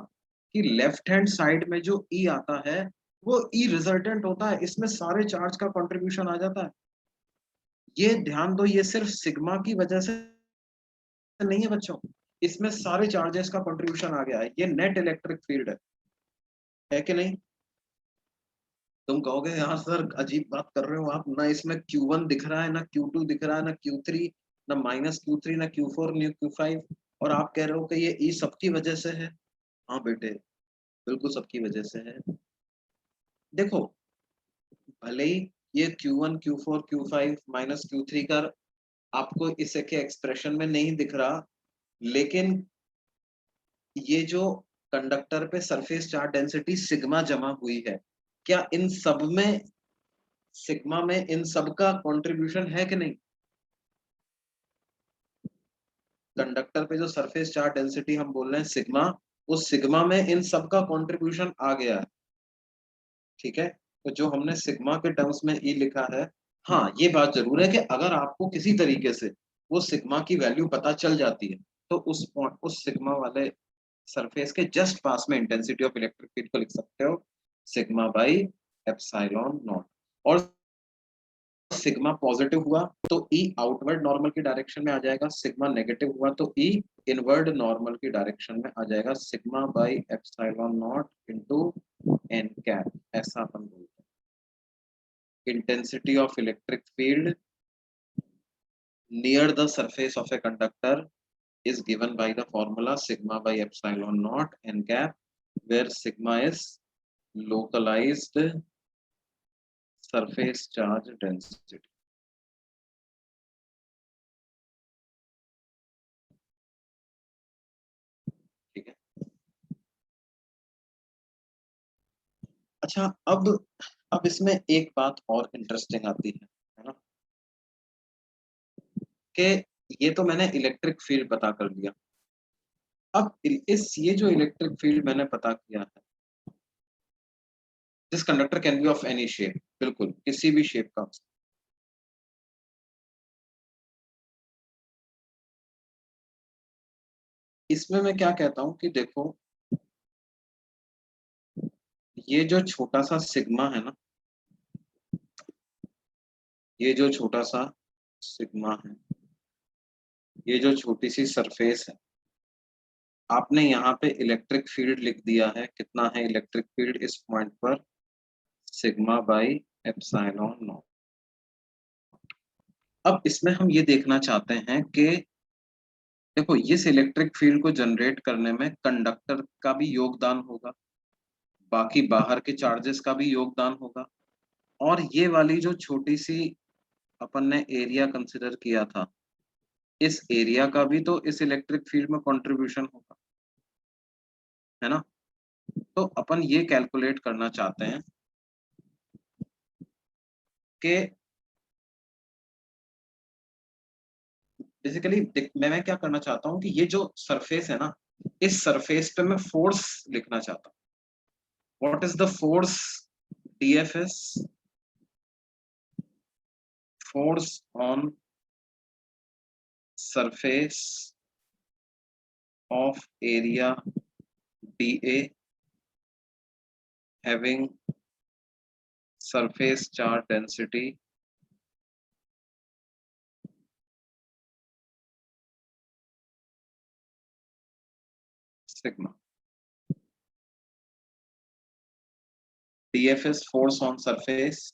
कि लेफ्ट हैंड साइड में जो ई आता है वो ई रिजल्टेंट होता है, इसमें सारे चार्ज का कंट्रीब्यूशन आ जाता है। ये ध्यान दो, ये सिर्फ सिग्मा की वजह से नहीं है बच्चों, इसमें सारे चार्जेस का कंट्रीब्यूशन आ गया है, ये नेट इलेक्ट्रिक फील्ड है कि नहीं? तुम कहोगे यहाँ सर अजीब बात कर रहे हो आप, ना इसमें Q1 दिख रहा है, ना Q2 दिख रहा है, ना Q3, ना -Q3, ना Q4, ना Q5, और आप कह रहे हो कि ये ई सबकी वजह से है। हाँ बेटे, बिल्कुल सबकी वजह से है। देखो भले ही ये Q1, Q4, Q5, -Q3 का आपको इसे के एक्सप्रेशन में नहीं दिख रहा, लेकिन ये जो कंडक्टर पे सरफेस चार्ज डेंसिटी सिग्मा जमा हुई है, क्या इन सब में, सिग्मा में इन सब का कंट्रीब्यूशन है कि नहीं? कंडक्टर पे जो सरफेस चार्ज डेंसिटी हम बोल रहे हैं सिग्मा, उस सिग्मा में इन सब का कंट्रीब्यूशन आ गया है, ठीक है। तो जो हमने सिग्मा के टर्म्स में ई लिखा है, हाँ ये बात जरूर है कि अगर आपको किसी तरीके से वो सिग्मा की वैल्यू पता चल जाती है, तो उस सिग्मा वाले सरफेस के जस्ट पास में इंटेंसिटी ऑफ इलेक्ट्रिक फील्ड को लिख सकते हो सिग्मा बाई एप्सिलॉन नॉट। और सिग्मा पॉजिटिव हुआ तो ई आउटवर्ड नॉर्मल की डायरेक्शन में आ जाएगा, सिग्मा नेगेटिव हुआ तो ई इनवर्ड नॉर्मल की डायरेक्शन में आ जाएगा, sigma by epsilon naught into n cap, ऐसा अपन बोलते हैं। Intensity of electric field near the surface of a conductor is given by the formula sigma by epsilon naught n cap, where sigma is localized surface charge density. ठीक है। अच्छा अब इसमें एक बात और इंटरेस्टिंग आती है ना, कि ये तो मैंने इलेक्ट्रिक फील्ड पता कर दिया। अब इस ये जो इलेक्ट्रिक फील्ड मैंने पता किया है, this conductor can be of any shape, बिल्कुल किसी भी शेप का। इसमें मैं क्या कहता हूं कि देखो ये जो छोटा सा सिग्मा है ना, ये जो छोटा सा सिग्मा है, ये जो छोटी सी सरफेस है, आपने यहाँ पे इलेक्ट्रिक फील्ड लिख दिया है, कितना है इलेक्ट्रिक फील्ड इस पॉइंट पर, सिग्मा बाई एप्सिलॉन नॉट। अब इसमें हम ये देखना चाहते हैं कि देखो इस इलेक्ट्रिक फील्ड को जनरेट करने में कंडक्टर का भी योगदान होगा, बाकी बाहर के चार्जेस का भी योगदान होगा, और ये वाली जो छोटी सी अपन ने एरिया कंसिडर किया था, इस एरिया का भी तो इस इलेक्ट्रिक फील्ड में कंट्रीब्यूशन होगा, है ना। तो अपन ये कैलकुलेट करना चाहते हैं कि बेसिकली मैं क्या करना चाहता हूँ कि ये जो सरफेस है ना, इस सरफेस पे मैं फोर्स लिखना चाहता हूँ। What is the force? DFS, force on surface of area dA having surface charge density sigma. DFS force on surface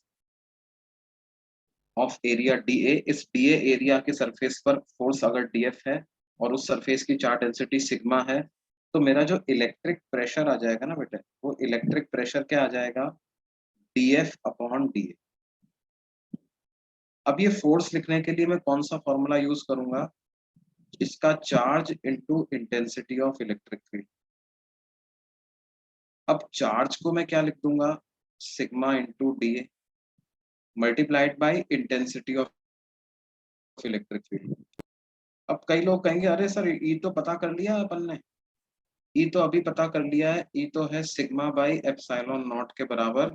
of area DA, इस DA एरिया के सरफेस पर फोर्स अगर DF है और उस सरफेस की चार्ज डेंसिटी सिग्मा है, तो मेरा जो इलेक्ट्रिक प्रेशर आ जाएगा ना बेटे, वो इलेक्ट्रिक प्रेशर क्या आ जाएगा? DF upon DA। अब ये फोर्स लिखने के लिए मैं कौन सा फॉर्मूला यूज करूंगा? इसका charge into intensity of electric field. अब चार्ज को मैं क्या लिख दूंगा? Sigma into DA multiplied by intensity of electric field. अब कई लोग कहेंगे अरे सर ई तो पता कर लिया अपन ने, ई तो अभी पता कर लिया है, ई तो है सिग्मा बाई एप्सिलॉन नॉट के बराबर,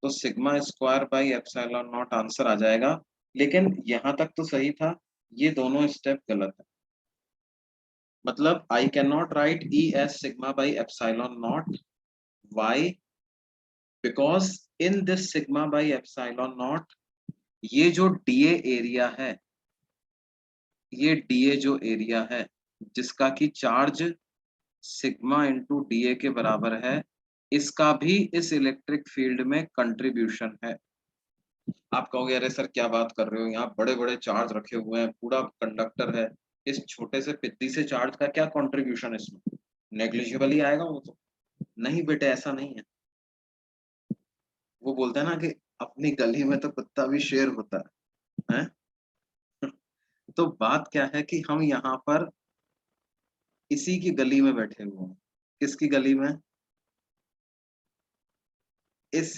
तो sigma square by epsilon naught answer आ जाएगा। लेकिन यहां तक तो सही था, ये दोनों स्टेप गलत है। मतलब I can not write E as sigma by epsilon naught. Why? Because in this sigma by epsilon naught, ये जो डीए एरिया है, ये डीए जो एरिया है जिसका कि चार्ज सिग्मा इंटू डीए के बराबर है, इसका भी इस इलेक्ट्रिक फील्ड में कंट्रीब्यूशन है। आप कहोगे अरे सर क्या बात कर रहे हो, यहाँ बड़े बड़े चार्ज रखे हुए हैं, पूरा कंडक्टर है, इस छोटे से पिद्दी से चार्ज का क्या कंट्रीब्यूशन है इसमें, नेग्लिजिबल ही आएगा वो तो। नहीं बेटे, ऐसा नहीं है। वो बोलते हैं ना कि अपनी गली में तो कुत्ता भी शेर होता है? तो बात क्या है कि हम यहाँ पर इसी की गली में बैठे हुए हैं। किसकी गली में? इस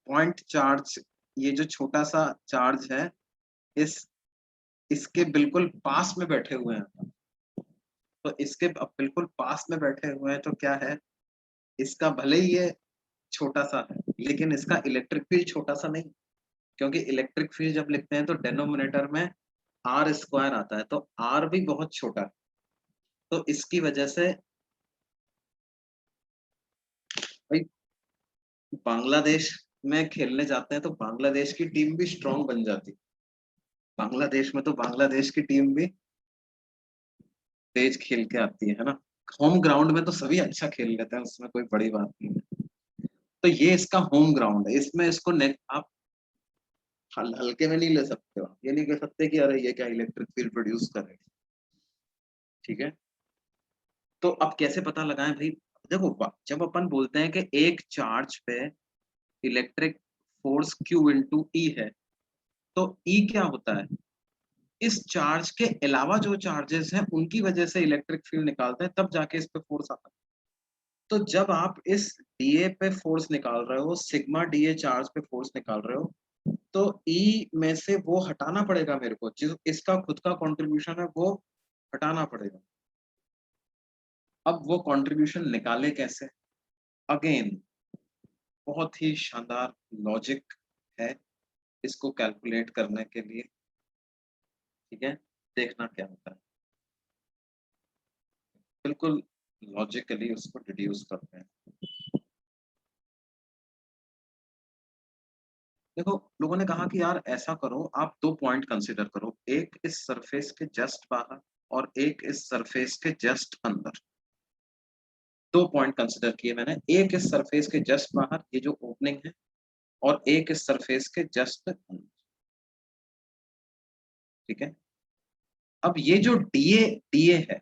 पॉइंट चार्ज, ये जो छोटा सा चार्ज है, इसके बिल्कुल पास में बैठे हुए हैं। तो इसके अब बिल्कुल पास में बैठे हुए हैं तो क्या है, इसका भले ही ये छोटा सा है लेकिन इसका इलेक्ट्रिक फील्ड छोटा सा नहीं, क्योंकि इलेक्ट्रिक फील्ड जब लिखते हैं तो डेनोमिनेटर में आर स्क्वायर आता है, तो आर भी बहुत छोटा है। तो इसकी वजह से भाई बांग्लादेश में खेलने जाते हैं तो बांग्लादेश की टीम भी स्ट्रांग बन जाती है। बांग्लादेश में तो बांग्लादेश की टीम भी तेज खेल के आती है ना। होम ग्राउंड में तो सभी अच्छा खेल लेते हैं, उसमें कोई बड़ी बात नहीं है। तो ये इसका होम ग्राउंड है, इसमें इसको आप हल्के में नहीं ले सकते हो। ये नहीं कह सकते कि अरे ये क्या इलेक्ट्रिक फील्ड प्रोड्यूस कर रहे हैं। ठीक है, तो अब कैसे पता लगाएं भाई? देखो जब अपन बोलते हैं कि एक चार्ज पे इलेक्ट्रिक फोर्स Q इंटू ई है, तो ई क्या होता है? इस चार्ज के अलावा जो चार्जेस हैं उनकी वजह से इलेक्ट्रिक फील्ड निकालते हैं, तब जाके इस पे फोर्स आता है। तो जब आप इस डीए पे फोर्स निकाल रहे हो, सिग्मा डीए चार्ज पे फोर्स निकाल रहे हो, तो ई में से वो हटाना पड़ेगा मेरे को, जो इसका खुद का कंट्रीब्यूशन है वो हटाना पड़ेगा। अब वो कंट्रीब्यूशन निकाले कैसे? अगेन बहुत ही शानदार लॉजिक है इसको कैलकुलेट करने के लिए। ठीक है, देखना क्या होता है। बिल्कुल लॉजिकली उसको डिड्यूस करते हैं। देखो लोगों ने कहा कि यार ऐसा करो, आप दो पॉइंट कंसीडर करो, एक इस सरफेस के जस्ट बाहर और एक इस सरफेस के जस्ट अंदर। 2 पॉइंट कंसिडर किए मैंने, एक इस सरफेस के जस्ट बाहर ये जो ओपनिंग है, और एक इस सरफेस के जस्ट अंदर। ठीक है, अब ये जो डीए है,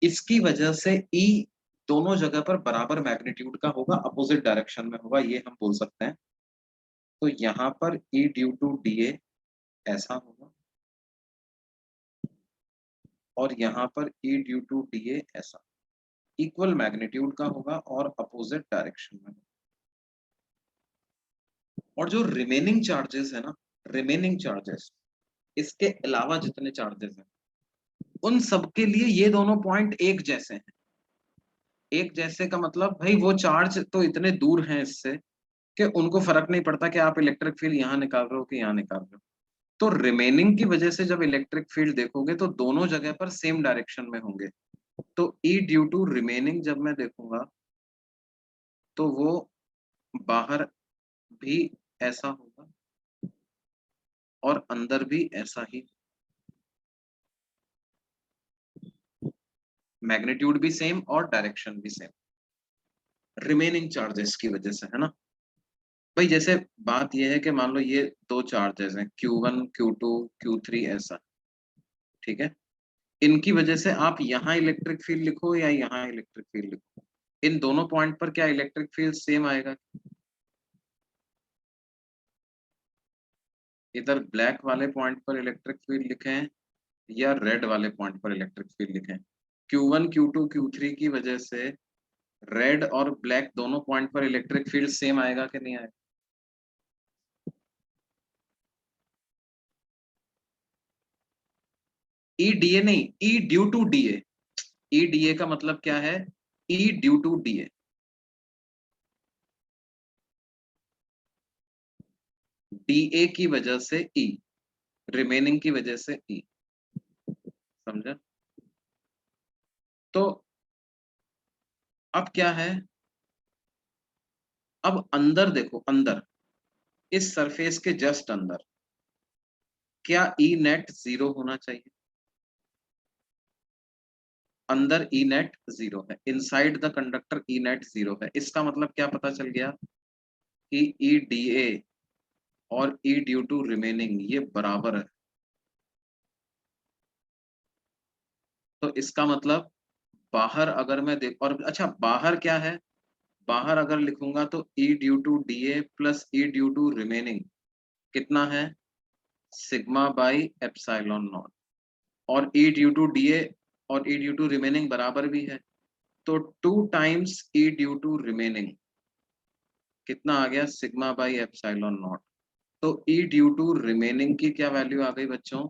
इसकी वजह से ई दोनों जगह पर बराबर मैग्नीट्यूड का होगा, अपोजिट डायरेक्शन में होगा, ये हम बोल सकते हैं। तो यहाँ पर ई ड्यू टू डीए ऐसा होगा, और यहाँ पर ई ड्यू टू डीए ऐसा, इक्वल मैग्नीट्यूड का होगा और अपोजिट डायरेक्शन में। और जो रिमेनिंग चार्जेस है ना, रिमेनिंग चार्जेस, इसके अलावा जितने चार्जेस हैं, उन सब के लिए ये दोनों पॉइंट एक जैसे हैं। एक जैसे का मतलब भाई वो चार्ज तो इतने दूर हैं इससे कि उनको फर्क नहीं पड़ता कि आप इलेक्ट्रिक फील्ड यहाँ निकाल रहे हो कि यहाँ निकाल रहे हो। तो रिमेनिंग की वजह से जब इलेक्ट्रिक फील्ड देखोगे तो दोनों जगह पर सेम डायरेक्शन में होंगे। तो ई ड्यू टू रिमेनिंग जब मैं देखूंगा तो वो बाहर भी ऐसा होगा और अंदर भी ऐसा ही, मैग्नीट्यूड भी सेम और डायरेक्शन भी सेम, रिमेनिंग चार्जेस की वजह से, है ना भाई। जैसे बात यह है कि मान लो ये 2 चार्जेस हैं Q1 Q2 Q3 ऐसा, ठीक है, इनकी वजह से आप यहाँ इलेक्ट्रिक फील्ड लिखो या यहाँ इलेक्ट्रिक फील्ड लिखो, इन दोनों पॉइंट पर क्या इलेक्ट्रिक फील्ड सेम आएगा? इधर ब्लैक वाले पॉइंट पर इलेक्ट्रिक फील्ड लिखें या रेड वाले पॉइंट पर इलेक्ट्रिक फील्ड लिखें, Q1 Q2 Q3 की वजह से रेड और ब्लैक दोनों पॉइंट पर इलेक्ट्रिक फील्ड सेम आएगा कि नहीं आएगा? ई डीए नहीं, E due to DA. E dA का मतलब क्या है? E due to dA, dA की वजह से ई, रिमेनिंग की वजह से ई, समझा? तो अब क्या है, अब अंदर देखो, अंदर इस सरफेस के जस्ट अंदर क्या ई नेट 0 होना चाहिए? अंदर ई नेट 0 है, inside the conductor E net 0 है। इसका मतलब क्या पता चल गया कि ई डीए और ई ड्यू टू रिमेनिंग ये बराबर है। तो इसका मतलब बाहर अगर मैं देख, और अच्छा बाहर क्या है, बाहर अगर लिखूंगा तो E due to dA plus E due to remaining कितना है? सिग्मा बाई एप्सिलॉन नॉट, और ई ड्यू टू डीए और ई ड्यू टू रिमेनिंग बराबर भी है, तो 2 times E due to remaining कितना आ गया? Sigma by epsilon naught. तो ई ड्यू टू रिमेनिंग की क्या वैल्यू आ गई बच्चों?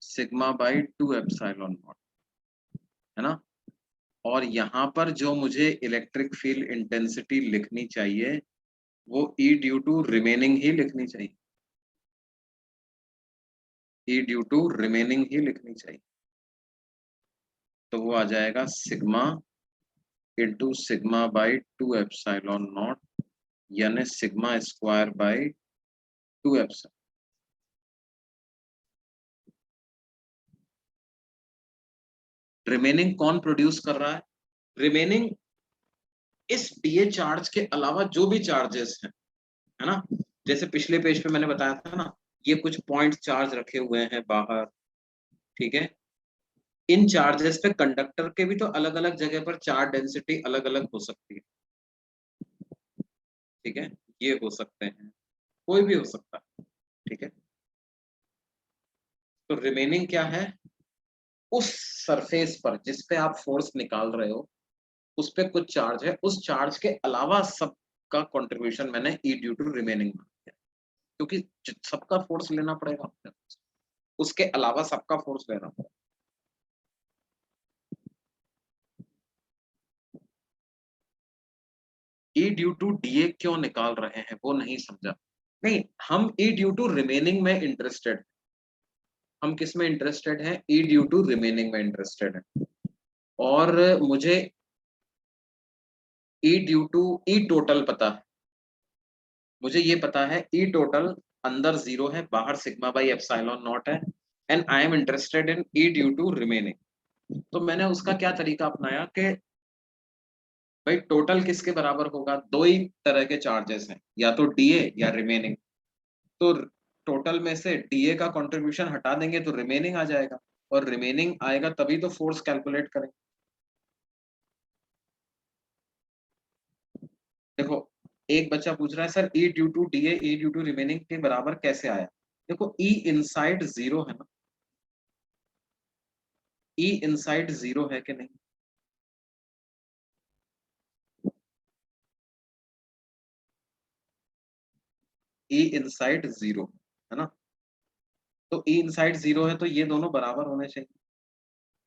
सिग्मा बाई 2 एप्सिलॉन नॉट, है ना। और यहाँ पर जो मुझे इलेक्ट्रिक फील्ड इंटेंसिटी लिखनी चाहिए वो ई ड्यू टू रिमेनिंग ही लिखनी चाहिए, ई ड्यू टू रिमेनिंग ही लिखनी चाहिए। तो वो आ जाएगा sigma into sigma by 2 epsilon naught, यानी sigma square by 2 epsilon. Remaining कौन प्रोड्यूस कर रहा है? रिमेनिंग इस डीए चार्ज के अलावा जो भी चार्जेस हैं, है ना, जैसे पिछले पेज पे मैंने बताया था ना, ये कुछ पॉइंट चार्ज रखे हुए हैं बाहर, ठीक है। इन चार्जेस पे कंडक्टर के भी तो अलग अलग जगह पर चार्ज डेंसिटी अलग अलग हो सकती है, ठीक है, ये हो सकते हैं, कोई भी हो सकता है, ठीक है। तो रिमेनिंग क्या है? उस सरफेस पर जिस पे आप फोर्स निकाल रहे हो उस पे कुछ चार्ज है, उस चार्ज के अलावा सबका कंट्रीब्यूशन मैंने ई ड्यू टू रिमेनिंग मान लिया, क्योंकि सबका फोर्स लेना पड़ेगा, उसके अलावा सबका फोर्स लेना पड़ेगा। ई ड्यू टू डीए क्यों निकाल रहे हैं वो नहीं समझा। नहीं, हम ई ड्यू टू रिमेनिंग में इंटरेस्टेड, हम किस में इंटरेस्टेड हैं? ई ड्यू टू रिमेनिंग में इंटरेस्टेड है। और मुझे ई ड्यू टू ई टोटल पता है, मुझे ये पता है ई टोटल अंदर 0 है, बाहर सिग्मा बाई एप्सिलॉन नॉट है, and I am interested in E due to remaining. तो मैंने उसका क्या तरीका अपनाया कि भाई टोटल किसके बराबर होगा, दो ही तरह के चार्जेस हैं, या तो डीए या रिमेनिंग। तो टोटल में से डीए का कंट्रीब्यूशन हटा देंगे तो रिमेनिंग आ जाएगा, और रिमेनिंग आएगा तभी तो फोर्स कैलकुलेट करें। देखो एक बच्चा पूछ रहा है sir E due to DA E due to remaining के बराबर कैसे आया। देखो ई इनसाइड जीरो है ना, ई इनसाइड जीरो है कि नहीं, ई इनसाइड जीरो है ना, तो ई इनसाइड जीरो है तो ये दोनों बराबर होने चाहिए,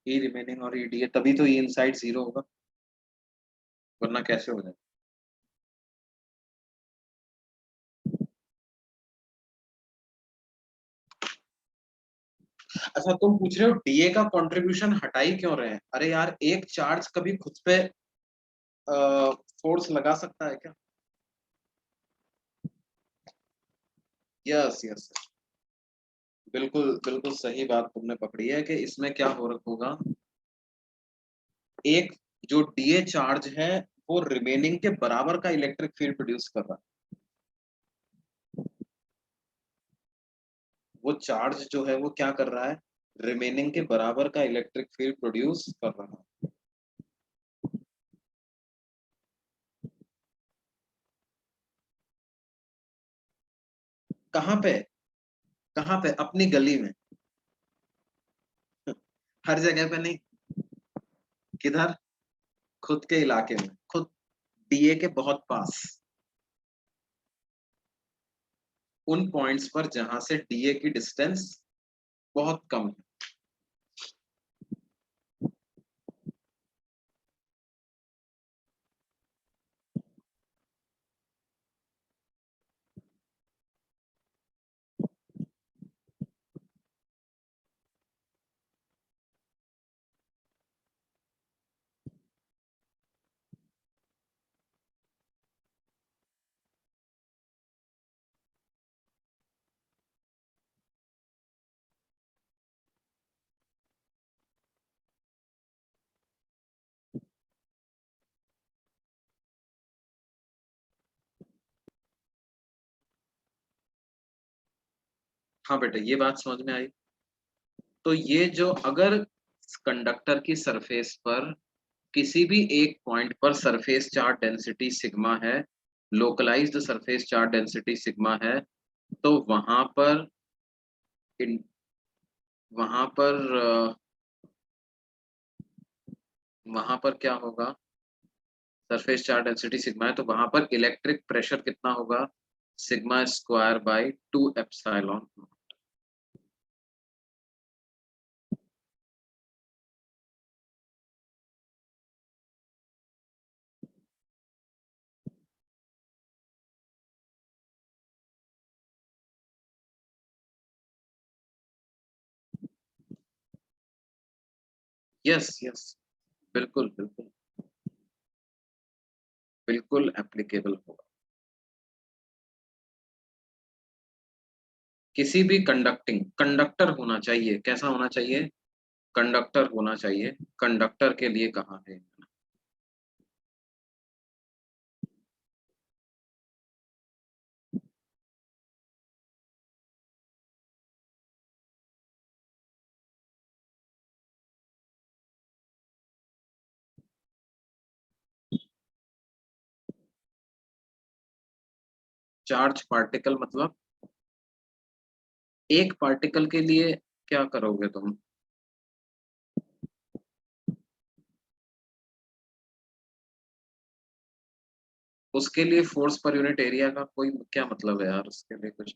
ई रिमेनिंग और ई डीए, तभी तो ई इनसाइड जीरो होगा, वरना कैसे हो जाए। अच्छा तुम पूछ रहे हो डीए का कंट्रीब्यूशन हटाई क्यों रहे हैं, अरे यार एक चार्ज कभी खुद पे फोर्स लगा सकता है क्या। यस यस, बिल्कुल बिल्कुल सही बात तुमने पकड़ी है कि इसमें क्या हो होगा, एक जो डीए चार्ज है वो रिमेनिंग के बराबर का इलेक्ट्रिक फील्ड प्रोड्यूस कर रहा है, वो चार्ज जो है वो क्या कर रहा है, रिमेनिंग के बराबर का इलेक्ट्रिक फील्ड प्रोड्यूस कर रहा है। कहाँ पे, कहाँ पे, अपनी गली में, हर जगह पे नहीं, किधर, खुद के इलाके में, खुद डीए के बहुत पास, उन पॉइंट्स पर जहां से डीए की डिस्टेंस बहुत कम है। हाँ बेटा ये बात समझ में आई। तो ये जो अगर कंडक्टर की सरफेस पर किसी भी एक पॉइंट पर सरफेस चार्ज डेंसिटी सिग्मा है, localised surface charge density sigma है, तो इन- वहां पर वहां पर क्या होगा, सरफेस चार्ज डेंसिटी सिग्मा है तो वहां पर इलेक्ट्रिक प्रेशर कितना होगा, sigma square by 2 epsilon. Yes yes, बिल्कुल बिल्कुल, बिल्कुल एप्लीकेबल होगा। किसी भी कंडक्टर होना चाहिए, कैसा होना चाहिए, कंडक्टर होना चाहिए, कंडक्टर के लिए कहा है, चार्ज पार्टिकल मतलब एक पार्टिकल के लिए क्या करोगे तुम, उसके लिए फोर्स पर यूनिट एरिया का कोई क्या मतलब है यार, उसके लिए कुछ,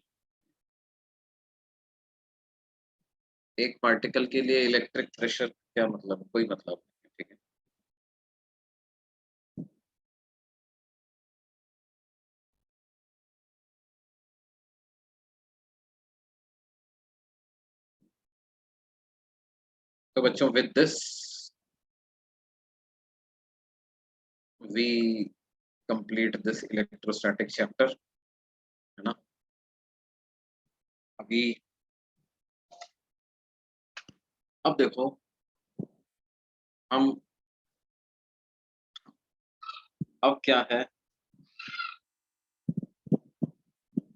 एक पार्टिकल के लिए इलेक्ट्रिक प्रेशर क्या मतलब, कोई मतलब नहीं, ठीक है। तो बच्चों with this we complete this electrostatic chapter, है ना। अभी अब देखो, हम अब क्या है,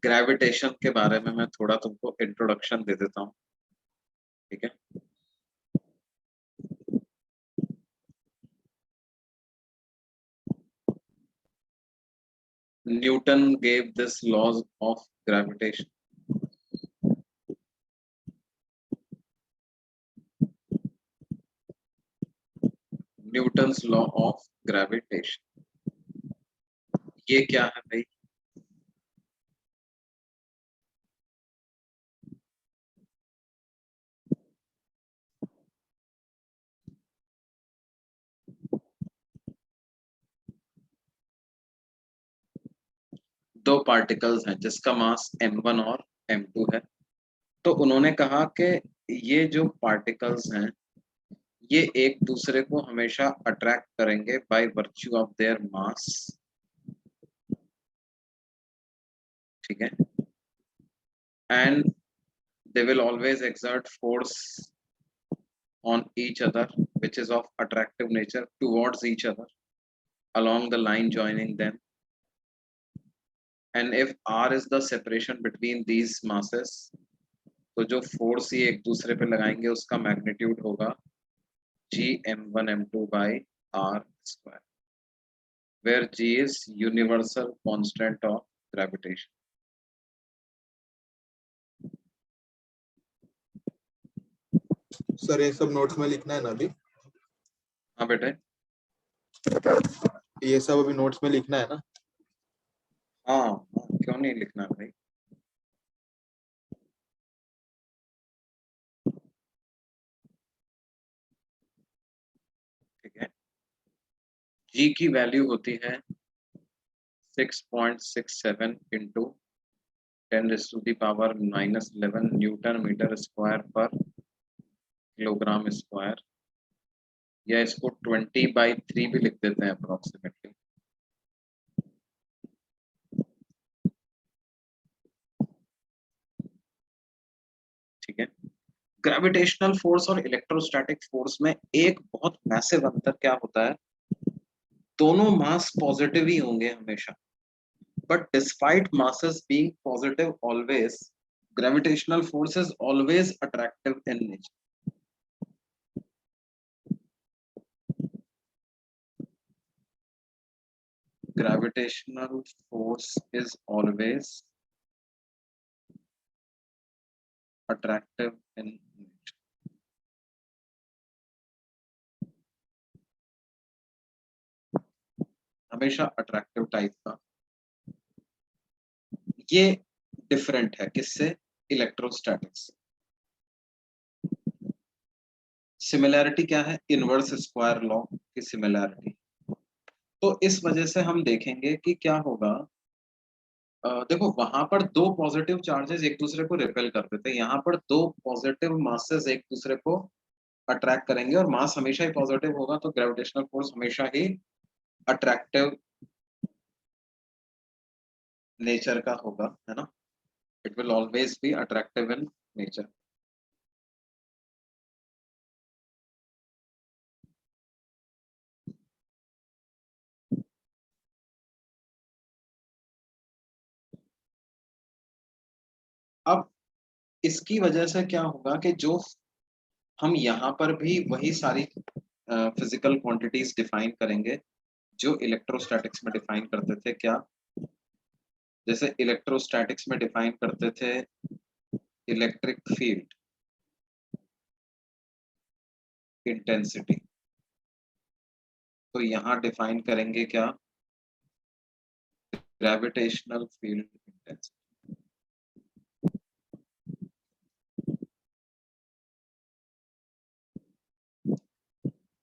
ग्रेविटेशन के बारे में मैं थोड़ा तुमको इंट्रोडक्शन दे देता हूँ, ठीक है। Newton gave this laws of gravitation. Newton's law of gravitation. ये क्या है भाई? दो पार्टिकल्स हैं जिसका मास m1 और m2 है। तो उन्होंने कहा कि ये जो पार्टिकल्स हैं ये एक दूसरे को हमेशा अट्रैक्ट करेंगे by virtue of their mass, ठीक है, and they will always exert force on each other which is of attractive nature towards each other along the line joining them, and if r is the separation between these masses, तो जो force ये एक दूसरे पे लगाएंगे उसका magnitude होगा g m1 m2 by r square, where g is universal constant of gravitation. Sir ये सब नोट्स में लिखना है ना अभी? हाँ बेटे, ये सब अभी नोट्स में लिखना है ना? हाँ क्यों नहीं लिखना भाई। ठीक है, g की वैल्यू होती है 6.67 इंटू 10⁻⁻11 न्यूटन मीटर स्क्वायर पर किलोग्राम स्क्वायर, या इसको 20/3 भी लिख देते हैं अप्रोक्सीमेटली। ठीक है, ग्रेविटेशनल फोर्स और इलेक्ट्रोस्टैटिक फोर्स में एक बहुत मैसिव अंतर क्या होता है, दोनों मास पॉजिटिव ही होंगे हमेशा, but despite masses being positive always, gravitational force is always attractive in nature. Gravitational force is always attractive in nature. हमेशा अट्रैक्टिव टाइप का। ये डिफरेंट है किससे, इलेक्ट्रोस्टैटिक्स। सिमिलैरिटी क्या है, इनवर्स स्क्वायर लॉ की सिमिलैरिटी। तो इस वजह से हम देखेंगे कि क्या होगा, देखो वहां पर दो पॉजिटिव चार्जेस एक दूसरे को रिपेल करते थे, यहाँ पर दो पॉजिटिव मासेस एक दूसरे को अट्रैक्ट करेंगे और मास हमेशा ही पॉजिटिव होगा, तो ग्रेविटेशनल फोर्स हमेशा ही अट्रैक्टिव नेचर का होगा, है ना। It will always be attractive in nature. अब इसकी वजह से क्या होगा कि जो हम यहाँ पर भी वही सारी फिजिकल क्वांटिटीज डिफाइन करेंगे जो इलेक्ट्रोस्टैटिक्स में डिफाइन करते थे। क्या, जैसे इलेक्ट्रोस्टैटिक्स में डिफाइन करते थे इलेक्ट्रिक फील्ड इंटेंसिटी, तो यहाँ डिफाइन करेंगे क्या, gravitational field intensity.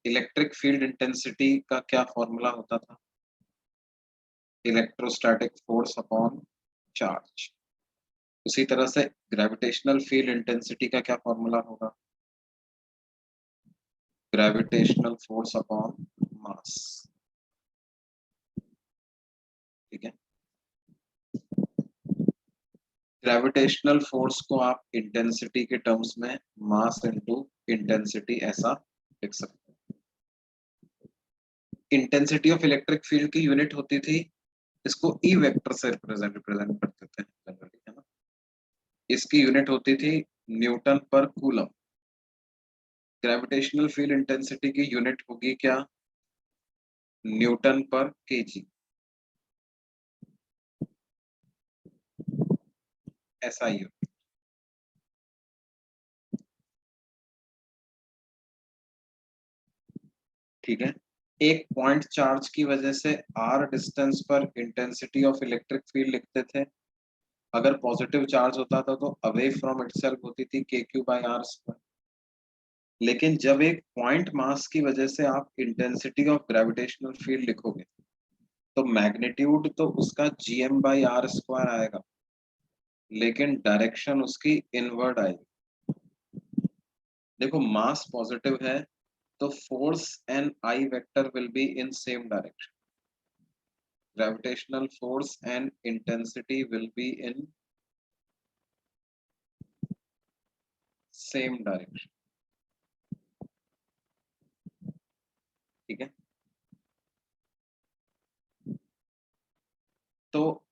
Electric field intensity का क्या फॉर्मूला होता था, इलेक्ट्रोस्टैटिक फोर्स अपॉन चार्ज। उसी तरह से ग्रेविटेशनल फील्ड इंटेंसिटी का क्या फॉर्मूला होगा, ग्रेविटेशनल फोर्स अपॉन मास। ठीक है, ग्रेविटेशनल फोर्स को आप इंटेंसिटी के टर्म्स में मास इनटू इंटेंसिटी ऐसा लिख सकते हैं। इंटेंसिटी ऑफ इलेक्ट्रिक फील्ड की यूनिट होती थी, इसको ई वेक्टर से रिप्रेजेंट करते थे जनरली, है ना। इसकी यूनिट होती थी न्यूटन पर कूलम। ग्रेविटेशनल फील्ड इंटेंसिटी की यूनिट होगी क्या? न्यूटन पर केजी। ऐसा ही हो, ठीक है। एक पॉइंट चार्ज की वजह से r डिस्टेंस पर इंटेंसिटी ऑफ इलेक्ट्रिक फील्ड लिखते थे। अगर पॉजिटिव चार्ज होता था तो अवे फ्रॉम इटसेल्फ होती थी kq/r²। लेकिन जब एक पॉइंट मास की वजह से आप इंटेंसिटी ऑफ ग्रेविटेशनल फील्ड लिखोगे तो मैग्नीट्यूड तो उसका gm/r² आएगा, लेकिन डायरेक्शन उसकी इनवर्ड आएगी। देखो मास पॉजिटिव है तो force and I vector will be in same direction. Gravitational force and intensity will be in same direction, ठीक है। तो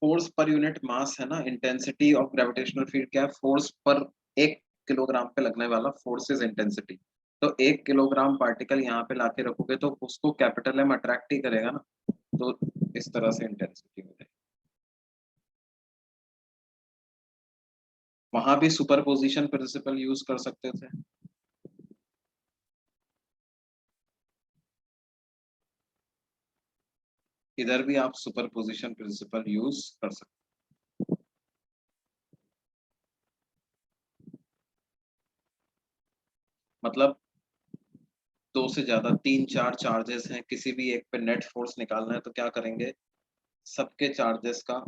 फोर्स पर यूनिट मास है ना, इंटेंसिटी ऑफ ग्रेविटेशनल फील्ड क्या है? फोर्स पर 1 किलोग्राम पे लगने वाला फोर्स इज इंटेंसिटी। तो 1 किलोग्राम पार्टिकल यहाँ पे लाके रखोगे तो उसको कैपिटल एम अट्रैक्ट ही करेगा ना, तो इस तरह से इंटेंसिटी हो जाएगी। वहां भी सुपरपोजिशन प्रिंसिपल यूज कर सकते थे। इधर भी आप सुपरपोजिशन प्रिंसिपल यूज कर सकते हैं। मतलब 2 से ज्यादा 3-4 चार्जेस हैं, किसी भी एक पे नेट फोर्स निकालना है तो क्या करेंगे? सबके चार्जेस का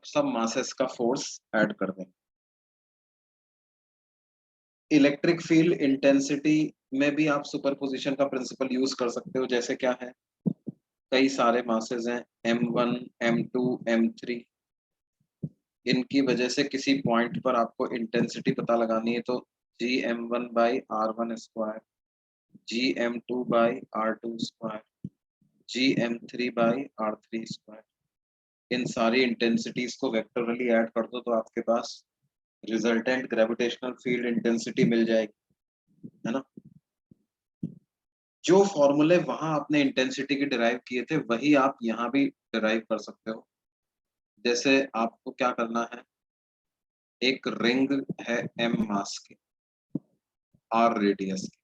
सब मासेस का फोर्स ऐड कर देंगे। इलेक्ट्रिक फील्ड इंटेंसिटी में भी आप सुपरपोजिशन का प्रिंसिपल यूज कर सकते हो। जैसे क्या है, कई सारे मासेस हैं m1 m2 m3, इनकी वजह से किसी पॉइंट पर आपको इंटेंसिटी पता लगानी है तो gm1/r1², gm2/r2², gm3/r3²। इन सारी इंटेंसिटीज को वेक्टोरली ऐड कर दो तो आपके पास रिजल्टेंट ग्रेविटेशनल फील्ड इंटेंसिटी मिल जाएगी, है ना। जो फॉर्मूले वहां आपने इंटेंसिटी के डिराइव किए थे वही आप यहाँ भी डिराइव कर सकते हो। जैसे आपको क्या करना है, एक रिंग है m मास की, r रेडियस की,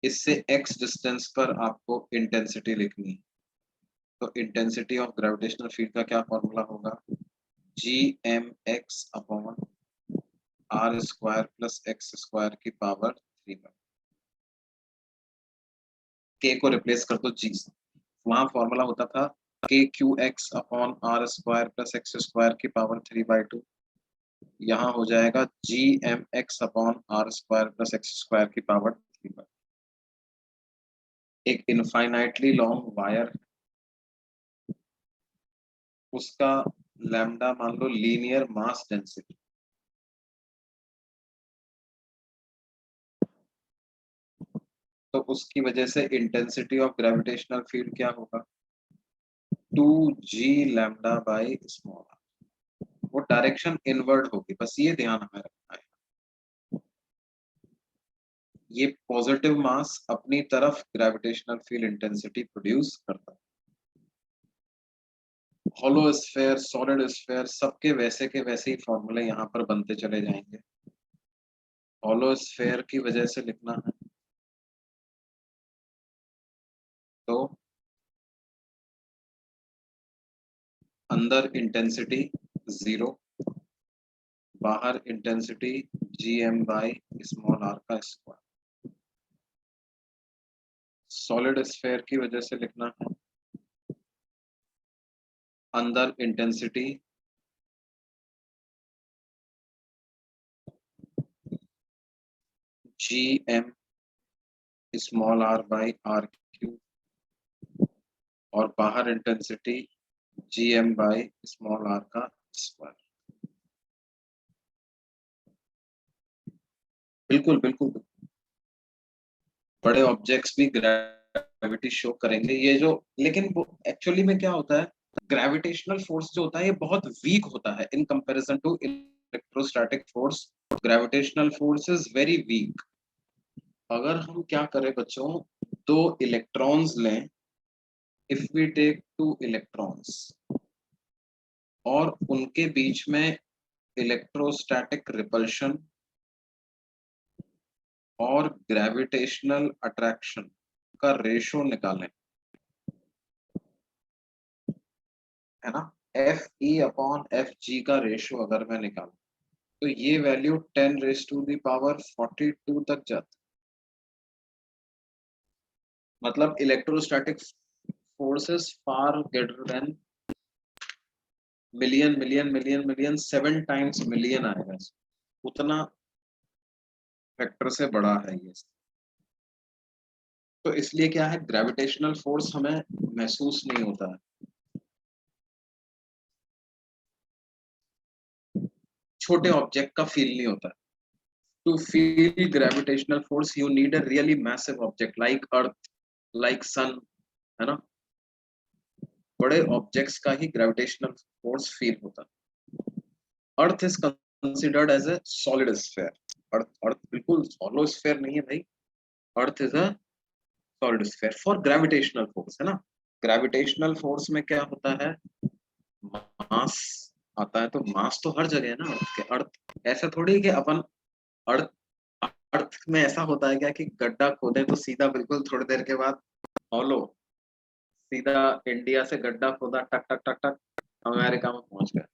इससे x डिस्टेंस पर आपको इंटेंसिटी लिखनी है। तो इंटेंसिटी ऑफ ग्रेविटेशनल फील्ड का क्या फॉर्मूला होगा? gmx/r² + x² की पावर 3। k को रिप्लेस कर दो g से। वहां फॉर्मूला होता था kqx/r² + x² की पावर 3/2। यहाँ हो जाएगा gmx/r² + x² की पावर 3/2। एक इनफाइनाइटली लॉन्ग वायर, उसका लैम्डा मान लो लीनियर मास डेंसिटी, तो उसकी वजह से इंटेंसिटी ऑफ ग्रेविटेशनल फील्ड क्या होगा? 2g λ/r। वो डायरेक्शन इनवर्ड होगी, बस ये ध्यान हमें रखना है। ये पॉजिटिव मास अपनी तरफ ग्रेविटेशनल फील्ड इंटेंसिटी प्रोड्यूस करता है। हॉलो स्फीयर, सॉलिड स्फीयर, सबके वैसे के वैसे ही फॉर्मूले यहाँ पर बनते चले जाएंगे। हॉलो स्फीयर की वजह से लिखना है तो अंदर इंटेंसिटी 0, बाहर इंटेंसिटी gm/r²। सॉलिड स्फीयर की वजह से लिखना है अंदर इंटेंसिटी gm/r/r³ और बाहर इंटेंसिटी gm/r²। बिल्कुल बिल्कुल बिल्कुल। बड़े ऑब्जेक्ट्स भी ग्रेविटी शो करेंगे ये जो, लेकिन वो एक्चुअली में क्या होता है, ग्रेविटेशनल फोर्स जो होता है ये बहुत वीक होता है in comparison to electrostatic force. Gravitational force is very weak. अगर हम क्या करें बच्चों, दो इलेक्ट्रॉन्स लें, if we take two electrons और उनके बीच में इलेक्ट्रोस्टैटिक रिपल्शन और ग्रेविटेशनल अट्रैक्शन का रेशो निकालें, है ना, F E upon F G का रेशो अगर मैं निकालूं तो ये वैल्यू 10⁻42 तक जाती। मतलब electrostatic forces far greater than million million million million 7 times million आएगा, उतना फैक्टर से बड़ा है ये। तो इसलिए क्या है, ग्रेविटेशनल फोर्स हमें महसूस नहीं होता है। छोटे ऑब्जेक्ट का फील नहीं होता है। To feel gravitational force you need a really massive object like earth, like sun, है ना। बड़े ऑब्जेक्ट्स का ही ग्रेविटेशनल फोर्स फील होता है। Earth is considered as a solid sphere. Earth बिल्कुल हॉलो स्फीयर नहीं है भाई, earth is a solid sphere for gravitational force, है ना। ग्रेविटेशनल फोर्स में क्या होता है, मास आता है, तो मास तो हर जगह है ना अर्थ के। अर्थ ऐसा थोड़ी कि अपन अर्थ, अर्थ में ऐसा होता है क्या कि गड्ढा खोदे तो सीधा बिल्कुल थोड़ी देर के बाद हॉलो, सीधा इंडिया से गड्ढा खोदा टक टक टक टक अमेरिका में पहुंच गया।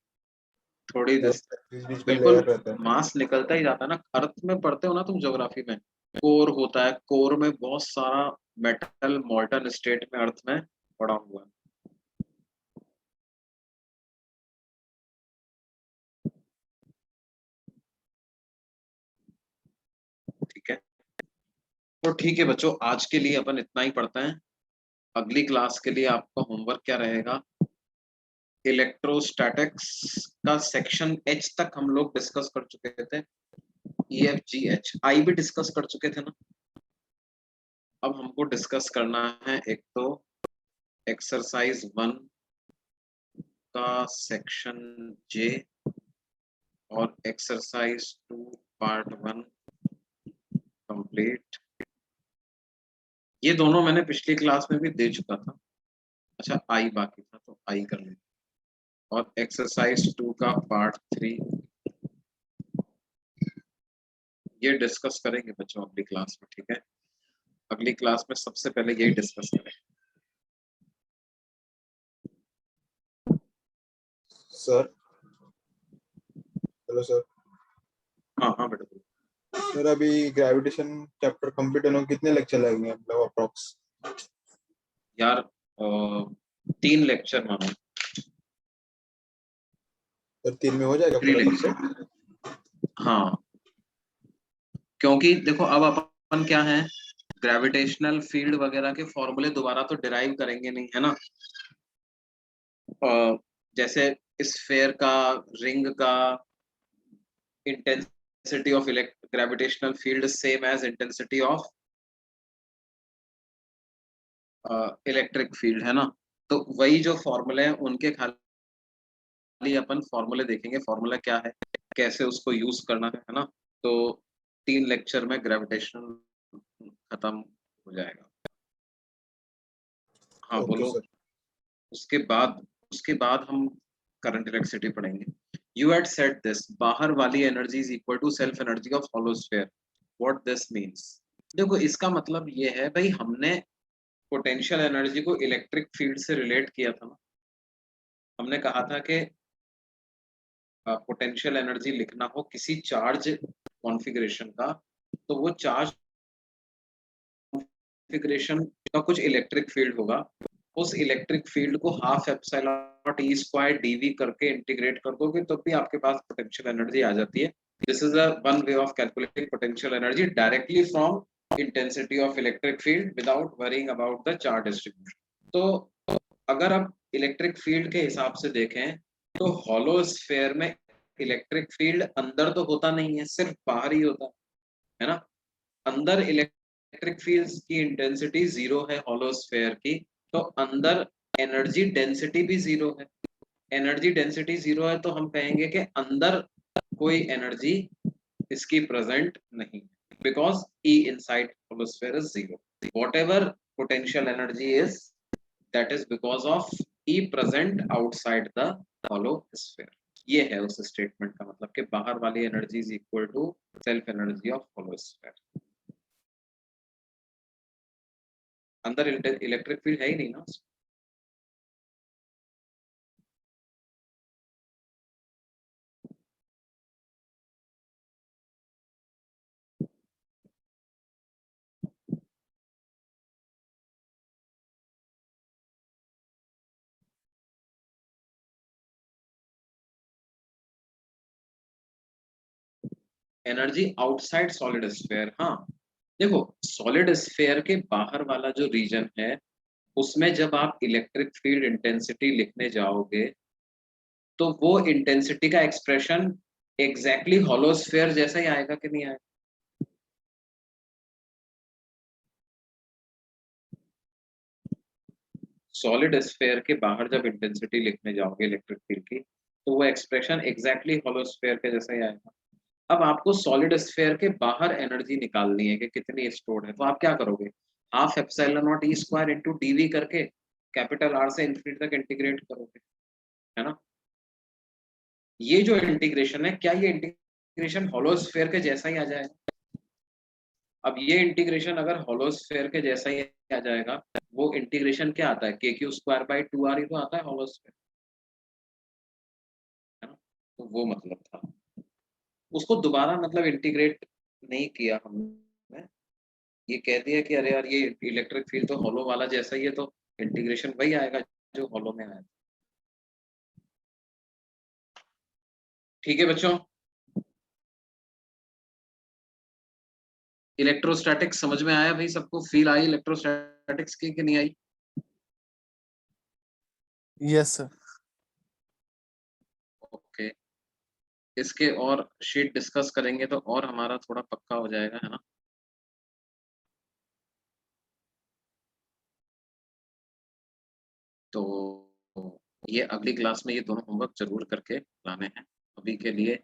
थोड़ी बीच बीच में बिल्कुल लेयर रहता है। मास निकलता ही जाता है ना। अर्थ में पढ़ते हो ना तुम ज्योग्राफी में, कोर होता है, कोर में बहुत सारा मेटल मॉल्टन स्टेट में अर्थ में पड़ा हुआ है। ठीक है, तो ठीक है बच्चों, आज के लिए अपन इतना ही पढ़ते हैं। अगली क्लास के लिए आपका होमवर्क क्या रहेगा, इलेक्ट्रोस्टैटिक्स का सेक्शन एच तक हम लोग डिस्कस कर चुके थे, E F G H I भी डिस्कस कर चुके थे ना। अब हमको डिस्कस करना है एक तो एक्सरसाइज 1 का सेक्शन जे और एक्सरसाइज 2 पार्ट 1 कंप्लीट। ये दोनों मैंने पिछली क्लास में भी दे चुका था। अच्छा आई बाकी था तो आई कर लेंगे। और एक्सरसाइज 2 का पार्ट 3 ये डिस्कस करेंगे बच्चों अगली क्लास में, ठीक है। अगली क्लास में सबसे पहले यही डिस्कस करेंगे। Sir, hello sir. हाँ हाँ बेटा। सर अभी ग्रेविटेशन चैप्टर कंप्लीट होने को कितने लेक्चर लगेंगे मतलब अप्रॉक्स? यार 3 लेक्चर मानो। सर 3 में हो जाएगा 3 पूरा लेक्चर, कंप्लीट? हाँ। क्योंकि देखो अब अपन क्या है, ग्रेविटेशनल फील्ड वगैरह के फॉर्मूले दोबारा तो डिराइव करेंगे नहीं, है ना। जैसे स्फेयर का, रिंग का intensity of gravitational field same as intensity of electric field, है ना। तो वही जो फॉर्मूले हैं उनके खाली अपन फॉर्मूले देखेंगे, फॉर्मूला क्या है, कैसे उसको यूज करना है ना। तो 3 लेक्चर में ग्रेविटेशन खत्म हो जाएगा। हाँ ओके बोलो। सर। उसके बाद हम करंट इलेक्ट्रिसिटी पढ़ेंगे। यू हैड सेड दिस, बाहर वाली energy is equal to self energy of hollow sphere. What this means, देखो इसका मतलब ये है भाई, हमने पोटेंशियल एनर्जी को इलेक्ट्रिक फील्ड से रिलेट किया था ना। हमने कहा था कि पोटेंशियल एनर्जी लिखना हो किसी चार्ज कॉन्फ़िगरेशन का, तो वो चार्ज कॉन्फ़िगरेशन का कुछ इलेक्ट्रिक फील्ड होगा। उस इलेक्ट्रिक फील्ड को half epsilon naught E square d V करके इंटीग्रेट कर दोगे तो भी आपके पास पोटेंशियल एनर्जी आ जाती है। This is one way of calculating potential energy directly from intensity of electric field without worrying about the charge distribution. तो अगर आप इलेक्ट्रिक फील्ड के हिसाब से देखें तो हॉलो स्फीयर में इलेक्ट्रिक फील्ड अंदर तो होता नहीं है, सिर्फ बाहर ही होता है ना। अंदर इलेक्ट्रिक फील्ड्स की इंटेंसिटी 0 है हॉलो स्फीयर की, तो अंदर एनर्जी डेंसिटी भी 0 है। एनर्जी डेंसिटी 0 है तो हम कहेंगे कि अंदर कोई एनर्जी इसकी प्रेजेंट नहीं, because E inside hollow sphere is 0. Whatever potential energy is, that is because of E present outside the hollow sphere. ये है उस स्टेटमेंट का मतलब कि बाहर वाली energy is equal to self energy of hollow sphere. अंदर इलेक्ट्रिक फील्ड है ही नहीं ना। एनर्जी आउटसाइड सॉलिड स्फीयर, हाँ देखो सॉलिड स्फीयर के बाहर वाला जो रीजन है उसमें जब आप इलेक्ट्रिक फील्ड इंटेंसिटी लिखने जाओगे तो वो इंटेंसिटी का एक्सप्रेशन एग्जैक्टली हॉलो स्फीयर जैसा ही आएगा कि नहीं आएगा। सॉलिड स्फीयर के बाहर जब इंटेंसिटी लिखने जाओगे इलेक्ट्रिक फील्ड की तो वो एक्सप्रेशन एग्जैक्टली हॉलो स्फीयर के जैसा ही आएगा। अब आपको सॉलिड स्फीयर के बाहर एनर्जी निकालनी है कि कितनी स्टोर्ड है, तो आप क्या करोगे, half epsilon naught E square into d V करके कैपिटल आर से इंफिनिटी तक इंटीग्रेट करोगे, है ना। ये जो इंटीग्रेशन है क्या ये इंटीग्रेशन हॉलो स्फीयर के जैसा ही आ जाएगा। अब ये इंटीग्रेशन अगर हॉलो स्फीयर के जैसा ही आ जाएगा, वो इंटीग्रेशन क्या आता है, के क्यू स्क्वायर बाई 2r ही तो आता है हॉलो स्फीयर, है ना। तो वो मतलब था, उसको दोबारा मतलब इंटीग्रेट नहीं किया हमने, ये कह दिया कि अरे यार ये इलेक्ट्रिक फील्ड तो हॉलो वाला जैसा ही है तो इंटीग्रेशन वही आएगा जो हॉलो में आया। ठीक है बच्चों, इलेक्ट्रोस्टैटिक्स समझ में आया भाई सबको, फील आई इलेक्ट्रोस्टैटिक्स की कि नहीं आई। Yes sir. ओके, इसके और शीट डिस्कस करेंगे तो और हमारा थोड़ा पक्का हो जाएगा, है ना। तो ये अगली क्लास में ये दोनों होमवर्क जरूर करके लाने हैं। अभी के लिए